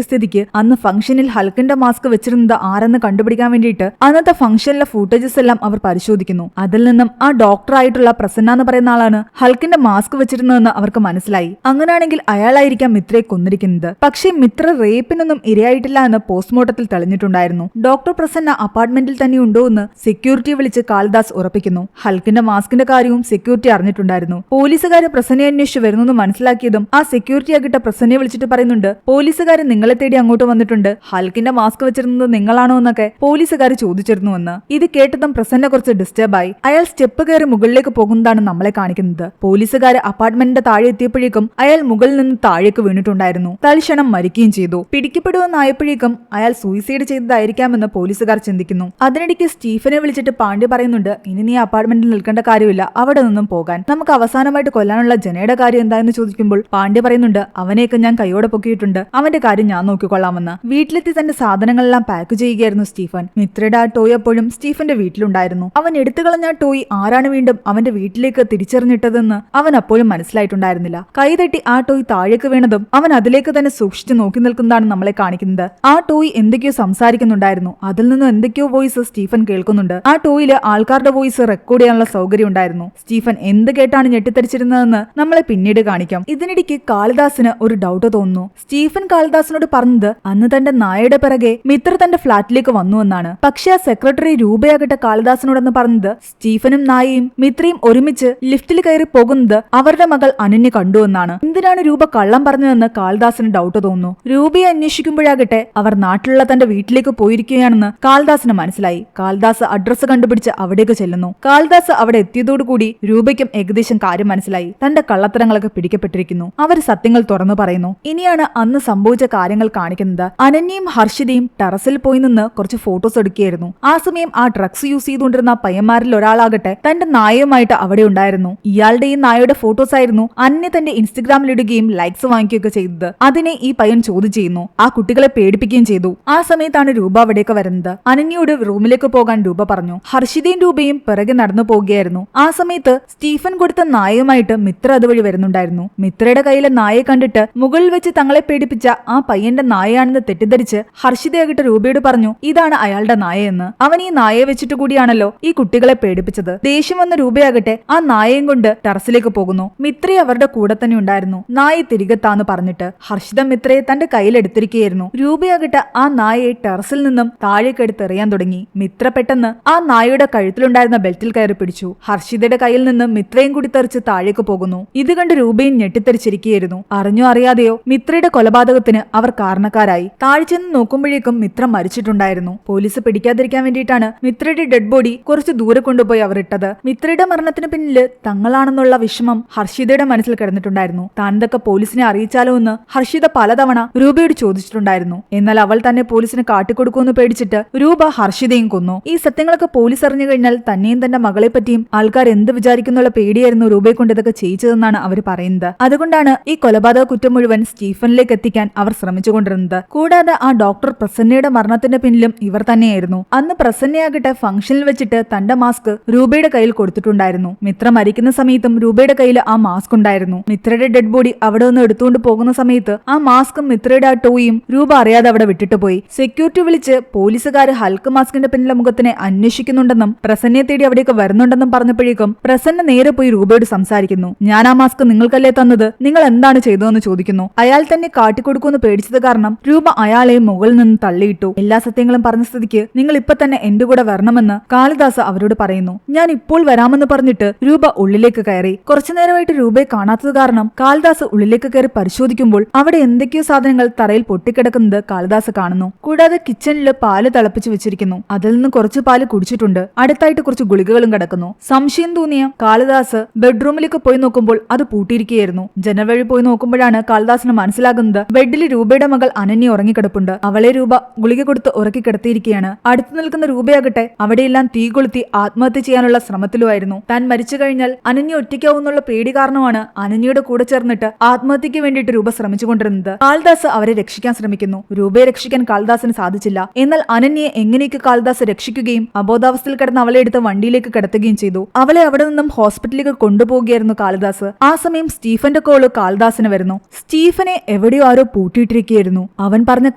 സ്ഥിതിക്ക് അന്ന് ഫംഗ്ഷനിൽ ഹൽക്കിന്റെ മാസ്ക് വെച്ചിരുന്നത് ആരെന്ന് കണ്ടുപിടിക്കാൻ വേണ്ടിയിട്ട് അന്നത്തെ ഫംഗ്ഷനിലെ ഫൂട്ടേജസ് എല്ലാം അവർ പരിശോധിക്കുന്നു. അതിൽ നിന്നും ആ ഡോക്ടർ ആയിട്ടുള്ള പ്രസന്ന എന്ന് പറയുന്ന ആളാണ് ഹൽക്കിന്റെ മാസ്ക് വെച്ചിരുന്നതെന്ന് അവർക്ക് മനസ്സിലായി. അങ്ങനെയാണെങ്കിൽ അയാളായിരിക്കാം മിത്രയെ കൊന്നിരിക്കുന്നത്. പക്ഷേ മിത്ര റേപ്പിനൊന്നും ഇരയായിട്ടില്ല എന്ന് പോസ്റ്റ്മോർട്ടത്തിൽ തെളിഞ്ഞിട്ടുണ്ടായിരുന്നു. ഡോക്ടർ പ്രസന്ന അപ്പാർട്ട്മെന്റിൽ തന്നെ ഉണ്ടോ എന്ന് സെക്യൂരിറ്റിയെ വിളിച്ച് കാളിദാസ് ഉറപ്പിക്കുന്നു. ഹൽക്കിന്റെ മാസ്കിന്റെ കാര്യവും സെക്യൂരിറ്റി അറിഞ്ഞിട്ടുണ്ടായിരുന്നു. പോലീസുകാരെ പ്രസന്നയെ അന്വേഷിച്ച് വരുന്നെന്ന് മനസ്സിലാക്കിയതും ആ സെക്യൂരിറ്റി ആകിട്ട പ്രസന്നയെ വിളിച്ചിട്ട് പറയുന്നുണ്ട്, പോലീസുകാർ നിങ്ങളെ തേടി അങ്ങോട്ട് വന്നിട്ടുണ്ട്, ഹൽക്കിന്റെ മാസ്ക് വെച്ചിരുന്നത് നിങ്ങളാണോ എന്നൊക്കെ പോലീസുകാർ ചോദിച്ചിരുന്നുവെന്ന്. ഇത് കേട്ടതും പ്രസന്ന കുറച്ച് ഡിസ്റ്റർബായി. അയാൾ സ്റ്റെപ്പ് കയറി മുകളിലേക്ക് പോകുന്നതാണ് നമ്മളെ കാണിക്കുന്നത്. പോലീസുകാർ അപ്പാർട്ട്മെന്റിന്റെ താഴെ എത്തിയപ്പോഴേക്കും അയാൾ മുകളിൽ നിന്ന് താഴേക്ക് വീണിട്ടുണ്ടായിരുന്നു. തൽക്ഷണം മരിക്കുകയും ചെയ്തു. പിടിക്കപ്പെടുമെന്നായപ്പോഴേക്കും അയാൾ സൂയിസൈഡ് ചെയ്തതായിരിക്കാമെന്ന് പോലീസുകാർ ചിന്തിക്കുന്നു. അതിനിടയ്ക്ക് സ്റ്റീഫനെ വിളിച്ചിട്ട് പാണ്ഡ്യ പറയുന്നുണ്ട്, ഇനി നീ അപ്പാർട്ട്മെന്റിൽ നിൽക്കേണ്ട കാര്യമില്ല, അവിടെ നിന്നും പോകാൻ. നമുക്ക് അവസാനമായിട്ട് കൊല്ലാനുള്ള ജനയുടെ കാര്യം എന്തായെന്ന് ചോദിക്കുമ്പോൾ പാണ്ഡ്യ പറയുന്നുണ്ട്, അവനെയൊക്കെ ഞാൻ കൈയോടെ പൊക്കിയിട്ടുണ്ട്, അവന്റെ കാര്യം ഞാൻ നോക്കിക്കൊള്ളാമെന്ന്. വീട്ടിലെത്തി തന്റെ സാധനങ്ങളെല്ലാം പാക്ക് ചെയ്യുകയായിരുന്നു സ്റ്റീഫൻ. മിത്രയുടെ ആ ടോയ് എപ്പോഴും സ്റ്റീഫന്റെ വീട്ടിലുണ്ടായിരുന്നു. അവൻ എടുത്തുകളഞ്ഞ ആ ടോയ് ആരാണ് വീണ്ടും അവന്റെ വീട്ടിലേക്ക് തിരിച്ചറിഞ്ഞിട്ടതെന്ന് അവൻ അപ്പോഴും മനസ്സിലായിട്ടുണ്ടായിരുന്നില്ല. കൈതട്ടി ആ ടോയ് താഴേക്ക് വീണതും അവൻ അതിലേക്ക് തന്നെ സൂക്ഷിച്ചു നോക്കി നിൽക്കുന്നതാണ് നമ്മളെ കാണിക്കുന്നത്. ആ ടോയ് എന്തൊക്കെയോ സംസാരിക്കുന്നുണ്ടായിരുന്നു. അതിൽ നിന്നും എന്തൊക്കെയോ വോയിസ് സ്റ്റീഫൻ കേൾക്കുന്നുണ്ട്. ആ ടോയില് ആൾക്കാരുടെ വോയിസ് റെക്കോർഡ് ചെയ്യാനുള്ള സൗകര്യം ഉണ്ടായിരുന്നു. സ്റ്റീഫൻ എന്ത് കേട്ടാണ് ഞെട്ടിത്തരിച്ചിരുന്നതെന്ന് നമ്മളെ പിന്നീട് കാണിക്കാം. ഇതിനിടയ്ക്ക് കാളിദാസിന് ഒരു ഡൗട്ട് തോന്നുന്നു. സ്റ്റീഫൻ കാളിദാസിനോട് പറഞ്ഞത് അന്ന് തന്റെ നായയുടെ പിറകെ മിത്ര തന്റെ ഫ്ളാറ്റിലേക്ക് വന്നുവെന്നാണ്. പക്ഷെ ആ സെക്രട്ടറി രൂപയാകട്ടെ കാളിദാസിനോടെന്ന് പറഞ്ഞത് സ്റ്റീഫനും നായയും മിത്രയും ഒരുമിച്ച് ലിഫ്റ്റിൽ കയറി പോകുന്നത് അവരുടെ മകൾ അനന്യ കണ്ടുവെന്നാണ്. എന്തിനാണ് രൂപ കള്ളം പറഞ്ഞതെന്ന് കാളിദാസിന് ഡൗട്ട് തോന്നുന്നു. രൂപയെ അന്വേഷിക്കുമ്പോഴാകട്ടെ അവർ നാട്ടിലുള്ള തന്റെ വീട്ടിലേക്ക് പോയിരിക്കുകയാണെന്ന് കാളിദാസിന് മനസ്സിലായി. കാളിദാസ് അഡ്രസ്സ് കണ്ടുപിടിച്ച് അവിടേക്ക് ചെല്ലുന്നു. കാളിദാസ് അവിടെ എത്തിയതോടുകൂടി രൂപയ്ക്കും ഏകദേശം കാര്യം മനസ്സിലായി. തന്റെ കള്ളത്തരങ്ങളൊക്കെ പിടിക്കപ്പെട്ടിരിക്കുന്നു. അവർ സത്യങ്ങൾ തുറന്നു പറയുന്നു. ഇനിയാണ് അന്ന് സംഭവിച്ച കാര്യങ്ങൾ കാണിക്കുന്നത്. അനന്യയും ഹർഷിതയും ടെറസിൽ പോയി നിന്ന് കുറച്ച് ഫോട്ടോസ് എടുക്കുകയായിരുന്നു. ആ സമയം ആ ഡ്രഗ്സ് യൂസ് ചെയ്തുകൊണ്ടിരുന്ന പയ്യന്മാരിൽ ഒരാളാകട്ടെ തന്റെ നായയുമായിട്ട് അവിടെ ഉണ്ടായിരുന്നു. ഇയാളുടെ ഈ നായയുടെ ഫോട്ടോസ് ആയിരുന്നു അന്യ തന്റെ ഇൻസ്റ്റഗ്രാമിൽ ഇടുകയും ലൈക്സ് വാങ്ങിക്കുകയൊക്കെ ചെയ്തത്. അതിനെ ഈ പയ്യൻ ചോദ്യം ചെയ്യുന്നു. ആ കുട്ടികളെ പേടിപ്പിക്കുകയും ചെയ്തു. ആ സമയത്താണ് രൂപ അവിടേക്ക് വരുന്നത്. അനന്യയോട് റൂമിലേക്ക് പോകാൻ രൂപ പറഞ്ഞു. ഹർഷിതയും രൂപയും പിറകെ നടന്നു പോകുകയായിരുന്നു. ആ സമയത്ത് സ്റ്റീഫൻ കൊടുത്ത നായയുമായിട്ട് മിത്ര അതുവഴി വരുന്നുണ്ടായിരുന്നു. മിത്രയുടെ കയ്യിലെ നായയെ കണ്ടിട്ട് മുകളിൽ വെച്ച് തങ്ങളെ പേടിപ്പിച്ച ആ പയ്യന്റെ നായയാണെന്ന് തെറ്റിദ്ധരിച്ച് ഹർഷിതയാകിട്ട് രൂപയോട് പറഞ്ഞു, ഇതാണ് അയാളുടെ നായയെന്ന്. അവൻ ഈ നായയെ വെച്ചിട്ട് കൂടിയാണല്ലോ ഈ കുട്ടികളെ പേടിപ്പിച്ചത്. ദേഷ്യം വന്ന രൂപയാകട്ടെ ആ നായയും കൊണ്ട് ടെറസിലേക്ക് പോകുന്നു. മിത്രയെ അവരുടെ കൂടെ തന്നെ ഉണ്ടായിരുന്നു. നായ തിരികെത്താന്ന് പറഞ്ഞിട്ട് ഹർഷിത മിത്രയെ തന്റെ കയ്യിലെടുത്തിരിക്കുകയായിരുന്നു. രൂപയാകട്ടെ ആ നായയെ ടെറസിൽ നിന്നും താഴേക്ക് എടുത്തെറിയാൻ തുടങ്ങി. മിത്ര പെട്ടെന്ന് ആ നായയുടെ കഴുത്തിലുണ്ടായിരുന്ന ബെൽറ്റിൽ കയറി പിടിച്ചു. ഹർഷിതയുടെ കയ്യിൽ നിന്ന് മിത്രയും കൂടി തെറിച്ച് താഴേക്ക് പോകുന്നു. ഇത് കണ്ട് രൂപയും ഞെട്ടിത്തെറിച്ചിരിക്കുകയായിരുന്നു. അറിഞ്ഞോ അറിയാതെയോ മിത്രയുടെ കൊലപാതകത്തിന് അവർ കാരണക്കാരായി. താഴെ ചെന്ന് നോക്കുമ്പോഴേക്കും മിത്ര മരിച്ചിട്ടുണ്ടായിരുന്നു. പോലീസ് പിടിക്കാതിരിക്കാൻ വേണ്ടിയിട്ടാണ് മിത്രയുടെ ഡെഡ് ബോഡി കുറച്ച് ദൂരെ കൊണ്ടുപോയി അവർ ഇട്ടത്. മിത്രയുടെ മരണത്തിന് പിന്നില് തങ്ങളാണെന്നുള്ള വിഷമം ഹർഷിതയുടെ മനസ്സിൽ കിടന്നിട്ടുണ്ടായിരുന്നു. താൻ ഇതൊക്കെ പോലീസിനെ അറിയിച്ചാലോ എന്ന് ഹർഷിത പലതവണ രൂപയോട് ചോദിച്ചിട്ടുണ്ടായിരുന്നു. എന്നാൽ അവൾ തന്നെ പോലീസിന് കാട്ടിക്കൊടുക്കുമെന്ന് പേടിച്ചിട്ട് രൂപ ഹർഷിതയും കൊന്നു. ഈ സത്യങ്ങളൊക്കെ പോലീസ് അറിഞ്ഞു കഴിഞ്ഞാൽ തന്നെയും തന്റെ മകളെ പറ്റിയും ആൾക്കാർ എന്ത് വിചാരിക്കുന്നുള്ള പേടിയായിരുന്നു രൂപയെ കൊണ്ട് ഇതൊക്കെ ചെയ്യിച്ചതെന്നാണ് അവർ പറയുന്നത്. അതുകൊണ്ടാണ് ഈ കൊലപാതക കുറ്റം മുഴുവൻ സ്റ്റീഫനിലേക്ക് എത്തിക്കാൻ അവർ ശ്രമിച്ചുകൊണ്ടിരുന്നത്. കൂടാതെ ആ ഡോക്ടർ പ്രസന്നയുടെ മരണത്തിന്റെ പിന്നിലും ഇവർ തന്നെയായിരുന്നു. അന്ന് പ്രസന്നയാകട്ടെ ഫംഗ്ഷനിൽ വെച്ചിട്ട് തന്റെ മാസ്ക് രൂപയുടെ കയ്യിൽ കൊടുത്തിട്ടുണ്ടായിരുന്നു. മിത്ര മരിക്കുന്ന സമയത്തും രൂപയുടെ കയ്യിൽ ആ മാസ്ക് ഉണ്ടായിരുന്നു. മിത്രയുടെ ഡെഡ് ബോഡി അവിടെ നിന്ന് എടുത്തുകൊണ്ട് പോകുന്ന സമയത്ത് ആ മാസ്കും മിത്രയുടെ ആ ടോയും രൂപ അറിയാതെ അവിടെ വിട്ടിട്ട് പോയി. സെക്യൂരിറ്റി വിളിച്ച് പോലീസുകാര് ഹൽക്ക് മാസ്കിന്റെ പിന്നിലെ മുഖത്തിനെ അന്വേഷിക്കുന്നുണ്ടെന്നും പ്രസന്നയെ തേടി അവിടേക്ക് വരുന്നുണ്ടെന്നും പറഞ്ഞപ്പോഴേക്കും പ്രസന്ന നേരെ പോയി രൂപയോട് സംസാരിക്കുന്നു. ഞാൻ ആ മാസ്ക് നിങ്ങൾക്കല്ലേ തന്നത്, നിങ്ങൾ എന്താണ് ചെയ്തതെന്ന് ചോദിക്കുന്നു. അയാൾ തന്നെ കാട്ടിക്കൊടുക്കുമെന്ന് പേടിച്ചത് കാരണം രൂപ അയാളെ മുകളിൽ നിന്ന് തള്ളിയിട്ടു. എല്ലാ സത്യങ്ങളും പറഞ്ഞ സ്ഥിതിക്ക് നിങ്ങൾ ഇപ്പൊ തന്നെ എന്റെ കൂടെ വരണമെന്ന് കാളിദാസ് അവരോട് പറയുന്നു. ഞാൻ ഇപ്പോൾ വരാമെന്ന് പറഞ്ഞിട്ട് രൂപ ഉള്ളിലേക്ക് കയറി. കുറച്ചു നേരമായിട്ട് രൂപയെ കാണാത്തത് കാരണം കാളിദാസ് ഉള്ളിലേക്ക് കയറി പരിശോധിക്കുമ്പോൾ അവിടെ എന്തൊക്കെയോ സാധനങ്ങൾ തറയിൽ പൊട്ടിക്കിടക്കുന്നത് കാളിദാസ് കാണുന്നു. കൂടാതെ കിച്ചണില് പാല് തിളപ്പിച്ച് വെച്ചിരിക്കുന്നു. അതിൽ നിന്ന് കുറച്ച് പാല് കുടിച്ചിട്ടുണ്ട്. അടുത്തായിട്ട് കുറച്ച് ഗുളികകളും കിടക്കുന്നു. സംശയം തോന്നിയ കാളിദാസ് ബെഡ്റൂമിലേക്ക് പോയി നോക്കുമ്പോൾ അത് പൂട്ടിയിരിക്കുകയായിരുന്നു. ജനൽ വഴി പോയി നോക്കുമ്പോഴാണ് കാളിദാസിന് മനസ്സിലാകുന്നത് ബെഡിൽ രൂപയുടെ മകൾ അനന്യ ഉറങ്ങിക്കിടപ്പുണ്ട്. അവളെ രൂപ ഗുളിക കൊടുത്ത് ഉറക്കി കിടത്തിയിരിക്കുകയാണ്. അടുത്തു നിൽക്കുന്ന രൂപയാകട്ടെ അവിടെയെല്ലാം തീ കൊളുത്തി ആത്മഹത്യ ചെയ്യാനുള്ള ശ്രമത്തിലുമായിരുന്നു. താൻ മരിച്ചു കഴിഞ്ഞാൽ അനന്യ ഒറ്റയ്ക്കാവുന്നുള്ള പേടി കാരണമാണ് അനന്യയുടെ കൂടെ ചേർന്നിട്ട് ആത്മഹത്യക്ക് വേണ്ടിയിട്ട് രൂപ ശ്രമിച്ചുകൊണ്ടിരുന്നത്. കാളിദാസ് അവരെ രക്ഷിക്കാൻ ശ്രമിക്കുന്നു. രൂപയെ രക്ഷിക്കാൻ കാളിദാസിന് സാധിച്ചില്ല. എന്നാൽ അനന്യയെ എങ്ങനെയൊക്കെ കാളിദാസ് രക്ഷിക്കുകയും അബോധാവസ്ഥയിൽ കിടന്ന അവളെ എടുത്ത് വണ്ടിയിലേക്ക് കിടത്തുകയും ചെയ്തു. അവളെ അവിടെ നിന്നും ഹോസ്പിറ്റലിലേക്ക് കൊണ്ടുപോവുകയായിരുന്നു കാളിദാസ്. ആ സമയം സ്റ്റീഫന്റെ കോള് കാളിദാസിന് വരുന്നു. സ്റ്റീഫനെ എവിടെയോ ആരോ പൂട്ടിയിട്ടിരിക്കുകയായിരുന്നു. അവൻ പറഞ്ഞ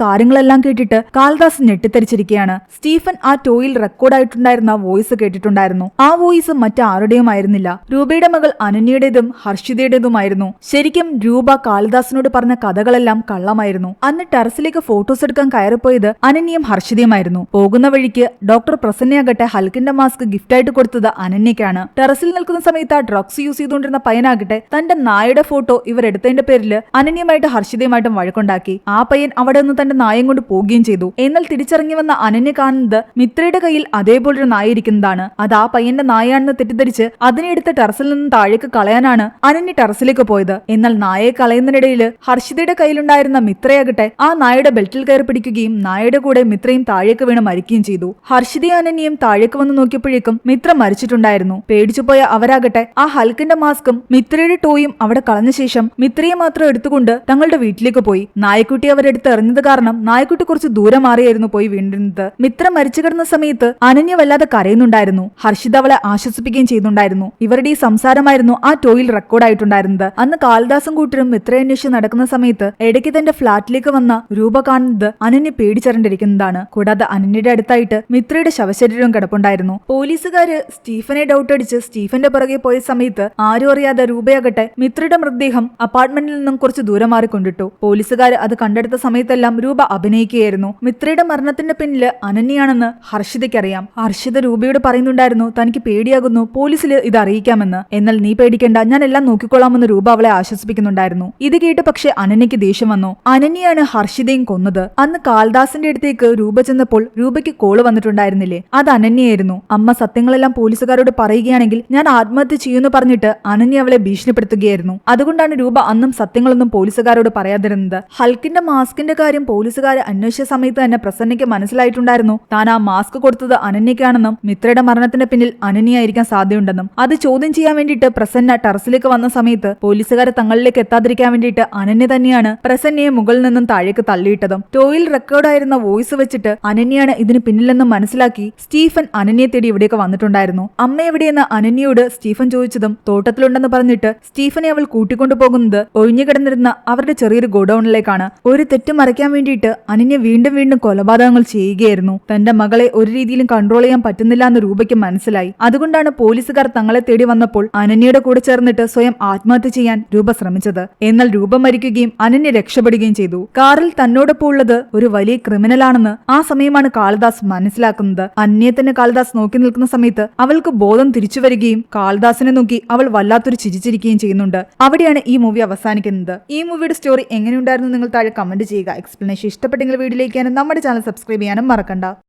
കാര്യങ്ങളെല്ലാം കേട്ടിട്ട് കാളിദാസ് ഞെട്ടിത്തരിച്ചിരിക്കുകയാണ്. സ്റ്റീഫൻ ആ ടോയിൽ റെക്കോർഡായിട്ടുണ്ടായിരുന്ന വോയിസ് കേട്ടിട്ടുണ്ടായിരുന്നു. ആ വോയിസ് മറ്റാരുടെയും ആയിരുന്നില്ല, രൂപയുടെ മകൾ അനന്യയുടേതും ഹർഷിതയുടേതുമായിരുന്നു. ശരിക്കും രൂപ കാളിദാസിനോട് പറഞ്ഞ കഥകളെല്ലാം കള്ളമായിരുന്നു. അന്ന് ടെറസിലേക്ക് ഫോട്ടോസ് എടുക്കാൻ കയറിപ്പോയത് അനന്യയും ഹർഷിതയുമായിരുന്നു. പോകുന്ന വഴിക്ക് ഡോക്ടർ പ്രസന്നയാകട്ടെ ഹൽക്കിന്റെ മാസ്ക് ഗിഫ്റ്റായിട്ട് കൊടുത്തത് അനന്യക്കാണ്. ടെറസിൽ നിൽക്കുന്ന സമയത്ത് ആ ഡ്രഗ്സ് യൂസ് ചെയ്തുകൊണ്ടിരുന്ന പയ്യനാകട്ടെ തന്റെ നായയുടെ ഫോട്ടോ ഇവരെടുത്തതിന്റെ പേരിൽ അനന്യമായിട്ട് ഹർഷിതയുമായിട്ടും വഴക്കുണ്ടാക്കി. ആ പയ്യൻ അവിടെ നിന്ന് തന്റെ നായം കൊണ്ട് പോവുകയും ചെയ്തു. എന്നാൽ തിരിച്ചിറങ്ങി വന്ന അനന്യ കാണുന്നത് മിത്രയുടെ കയ്യിൽ അതേപോലൊരു നായ ഇരിക്കുന്നതാണ്. അത് ആ പയ്യന്റെ നായാണെന്ന് തെറ്റിദ്ധരിച്ച് അതിനെ എടുത്ത് ടെറസിൽ നിന്നും താഴേക്ക് കളയാനാണ് അനന്യ ടെറസിലേക്ക് പോയത്. എന്നാൽ നായയെ കളയുന്നതിനിടയിൽ ഹർഷിതയുടെ കയ്യിലുണ്ടായിരുന്ന മിത്രയാകട്ടെ ആ നായയുടെ ബെൽറ്റിൽ കയറി പിടിക്കുകയും നായയുടെ കൂടെ മിത്രയും താഴേക്ക് വീണ് മരിക്കുകയും ചെയ്തു. ഹർഷിതയും അനന്യയും താഴേക്ക് വന്ന് നോക്കിയപ്പോഴേക്കും മിത്ര മരിച്ചിട്ടുണ്ടായിരുന്നു. പേടിച്ചുപോയ അവരാകട്ടെ ആ ഹൽക്കിന്റെ മാസ്കും മിത്രയുടെ ടോയും അവിടെ കളഞ്ഞ ശേഷം മിത്രയെ മാത്രം എടുത്തുകൊണ്ട് തങ്ങളുടെ വീട്ടിലേക്ക് പോയി. നായക്കുട്ടി അവരെടുത്ത് എറിഞ്ഞത് കാരണം നായക്കുട്ടി കുറച്ച് ദൂരെ മാറിയായിരുന്നു പോയി വീണ്ടിരുന്നത്. മിത്ര മരിച്ചു കിടന്ന സമയത്ത് അനന്യ വല്ലാതെ കരയുന്നുണ്ടായിരുന്നു. ഹർഷിത അവളെ ആശ്വസിപ്പിക്കുകയും ചെയ്യുന്നുണ്ടായിരുന്നു. ഇവരുടെ ഈ സംസാരമായിരുന്നു ആ ടോയിൽ റെക്കോർഡായിട്ടുണ്ടായിരുന്നത്. അന്ന് കാളിദാസും കൂട്ടരും മിത്രയെ അന്വേഷിച്ച് നടക്കുന്ന സമയത്ത് ഇടയ്ക്ക് തന്റെ ഫ്ളാറ്റിലേക്ക് വന്ന രൂപ കാണുന്നത് അനന്യ പേടിച്ചറിഞ്ഞിരിക്കുന്നതാണ്. കൂടാതെ അനന്യയുടെ അടുത്തായിട്ട് മിത്രയുടെ ശവശരീരവും കിടപ്പുണ്ടായിരുന്നു. പോലീസുകാര് സ്റ്റീഫനെ ഡൗട്ട് അടിച്ച് സ്റ്റീഫന്റെ പുറകെ പോയ സമയത്ത് ആരും അറിയാതെ രൂപയാകട്ടെ മിത്രയുടെ മൃതദേഹം അപ്പാർട്ട്മെന്റിൽ നിന്നും കുറച്ച് ദൂരം മാറിക്കൊണ്ടിട്ടു. പോലീസുകാര് അത് കണ്ടെടുത്ത സമയത്തെല്ലാം രൂപ അഭിനയിക്കുകയായിരുന്നു. മിത്രയുടെ മരണത്തിന്റെ പിന്നില് അനന്യയാണെന്ന് ഹർഷിതയ്ക്കറിയാം. ഹർഷിത രൂപയോട് പറയുന്നുണ്ടായിരുന്നു തനിക്ക് പേടിയാകുന്നു, പോലീസിൽ ഇത് അറിയിക്കാമെന്ന്. എന്നാൽ നീ പേടിക്കണ്ട, ഞാൻ എല്ലാം നോക്കിക്കൊള്ളാമെന്ന് രൂപ അവളെ ആശ്വസിപ്പിക്കുന്നുണ്ടായിരുന്നു. ഇത് കേട്ട് പക്ഷെ അനന്യയ്ക്ക് ദേഷ്യം വന്നു. അനന്യയാണ് ഹർഷിതയും കൊന്നത്. അന്ന് കാളിദാസിന്റെ അടുത്തേക്ക് രൂപ ചെന്നപ്പോൾ രൂപയ്ക്ക് കോള് വന്നിട്ടുണ്ടായിരുന്നില്ലേ, അത് അനന്യയായിരുന്നു. അമ്മ സത്യങ്ങളെല്ലാം പോലീസുകാരോട് പറയുകയാണെങ്കിൽ ഞാൻ ആത്മഹത്യ ചെയ്യുമെന്ന് പറഞ്ഞിട്ട് അനന്യ അവളെ ഭീഷണിപ്പെടുത്തുകയായിരുന്നു. അതുകൊണ്ടാണ് രൂപ അന്നും സത്യങ്ങളൊന്നും പോലീസുകാരോട് പറയാതിരുന്നത്. ഹൽക്കിന്റെ മാസ്കിന്റെ കാര്യം പോലീസുകാരെ അന്വേഷിച്ച സമയത്ത് തന്നെ പ്രസന്നയ്ക്ക് മനസ്സിലായിട്ടുണ്ടായിരുന്നു താൻ ആ മാസ്ക് കൊടുത്തത് അനന്യക്കാണെന്നും മിത്രയുടെ മരണത്തിന്റെ പിന്നിൽ അനന്യയായിരിക്കാൻ സാധ്യതയുണ്ടെന്നും. അത് ചോദ്യം ചെയ്യാൻ വേണ്ടിയിട്ട് പ്രസന്ന ടെറസിലേക്ക് വന്ന സമയത്ത് പോലീസുകാരെ തങ്ങളിലേക്ക് എത്താതിരിക്കാൻ വേണ്ടിയിട്ട് അനന്യ തന്നെയാണ് പ്രസന്നയെ മുകളിൽ നിന്നും താഴേക്ക് തള്ളിയിട്ടതും. ടോയിൽ റെക്കോർഡായിരുന്ന വോയിസ് വെച്ചിട്ട് അനന്യയാണ് ഇതിന് പിന്നിലെന്നും മനസ്സിലാക്കി സ്റ്റീഫൻ അനന്യയെ തേടി ഇവിടേക്ക് വന്നിട്ടുണ്ടായിരുന്നു. അമ്മ എവിടെയെന്ന് അനന്യയോട് സ്റ്റീഫൻ ചോദിച്ചതും തോട്ടത്തിലുണ്ടെന്ന് പറഞ്ഞിട്ട് സ്റ്റീഫനെ അവൾ കൂട്ടിക്കൊണ്ടു പോകുന്നത് ഒഴിഞ്ഞുകിടന്നിരുന്ന അവരുടെ ചെറിയൊരു ഗോഡൌണിലേക്കാണ്. ഒരു തെറ്റ് മറയ്ക്കാൻ വേണ്ടിയിട്ട് അനന്യ വീണ്ടും വീണ്ടും കൊലപാതകങ്ങൾ ചെയ്യുകയായിരുന്നു. തന്റെ മകളെ ഒരു രീതിയിലും കൺട്രോൾ ചെയ്യാൻ പറ്റുന്നില്ല എന്ന് രൂപയ്ക്ക് മനസ്സിലായി. അതുകൊണ്ടാണ് പോലീസുകാർ തങ്ങളെ തേടി വന്നപ്പോൾ അനന്യയുടെ കൂടെ ചേർന്നിട്ട് സ്വയം ആത്മഹത്യ ചെയ്യാൻ രൂപ ശ്രമിച്ചത്. എന്നാൽ രൂപ മരിക്കുകയും അനന്യ രക്ഷപ്പെടുകയും ചെയ്തു. കാറിൽ തന്നോടൊപ്പം ഉള്ളത് ഒരു വലിയ ക്രിമിനലാണെന്ന് ആ സമയമാണ് കാളിദാസ് മനസ്സിലാക്കുന്നത്. അന്യെ തന്നെ കാളിദാസ് നോക്കി നിൽക്കുന്ന സമയത്ത് അവൾക്ക് ബോധം തിരിച്ചു വരികയും കാളിദാസിനെ നോക്കി അവൾ വല്ലാത്തൊരു ചിരിച്ചിരിക്കുകയും ചെയ്യുന്നുണ്ട്. അവിടെയാണ് ഈ മൂവി അവസാനിക്കുന്നത്. ഈ മൂവിയുടെ സ്റ്റോറി എങ്ങനെയുണ്ടായിരുന്നു നിങ്ങൾ താഴെ കമന്റ് ചെയ്യുക. എക്സ്പ്ലനേഷൻ ഇഷ്ടപ്പെട്ടെങ്കിൽ വീഡിയോയിലേക്ക് നമ്മുടെ ചാനൽ സബ്സ്ക്രൈബ് ചെയ്യാനും മറക്കണ്ട.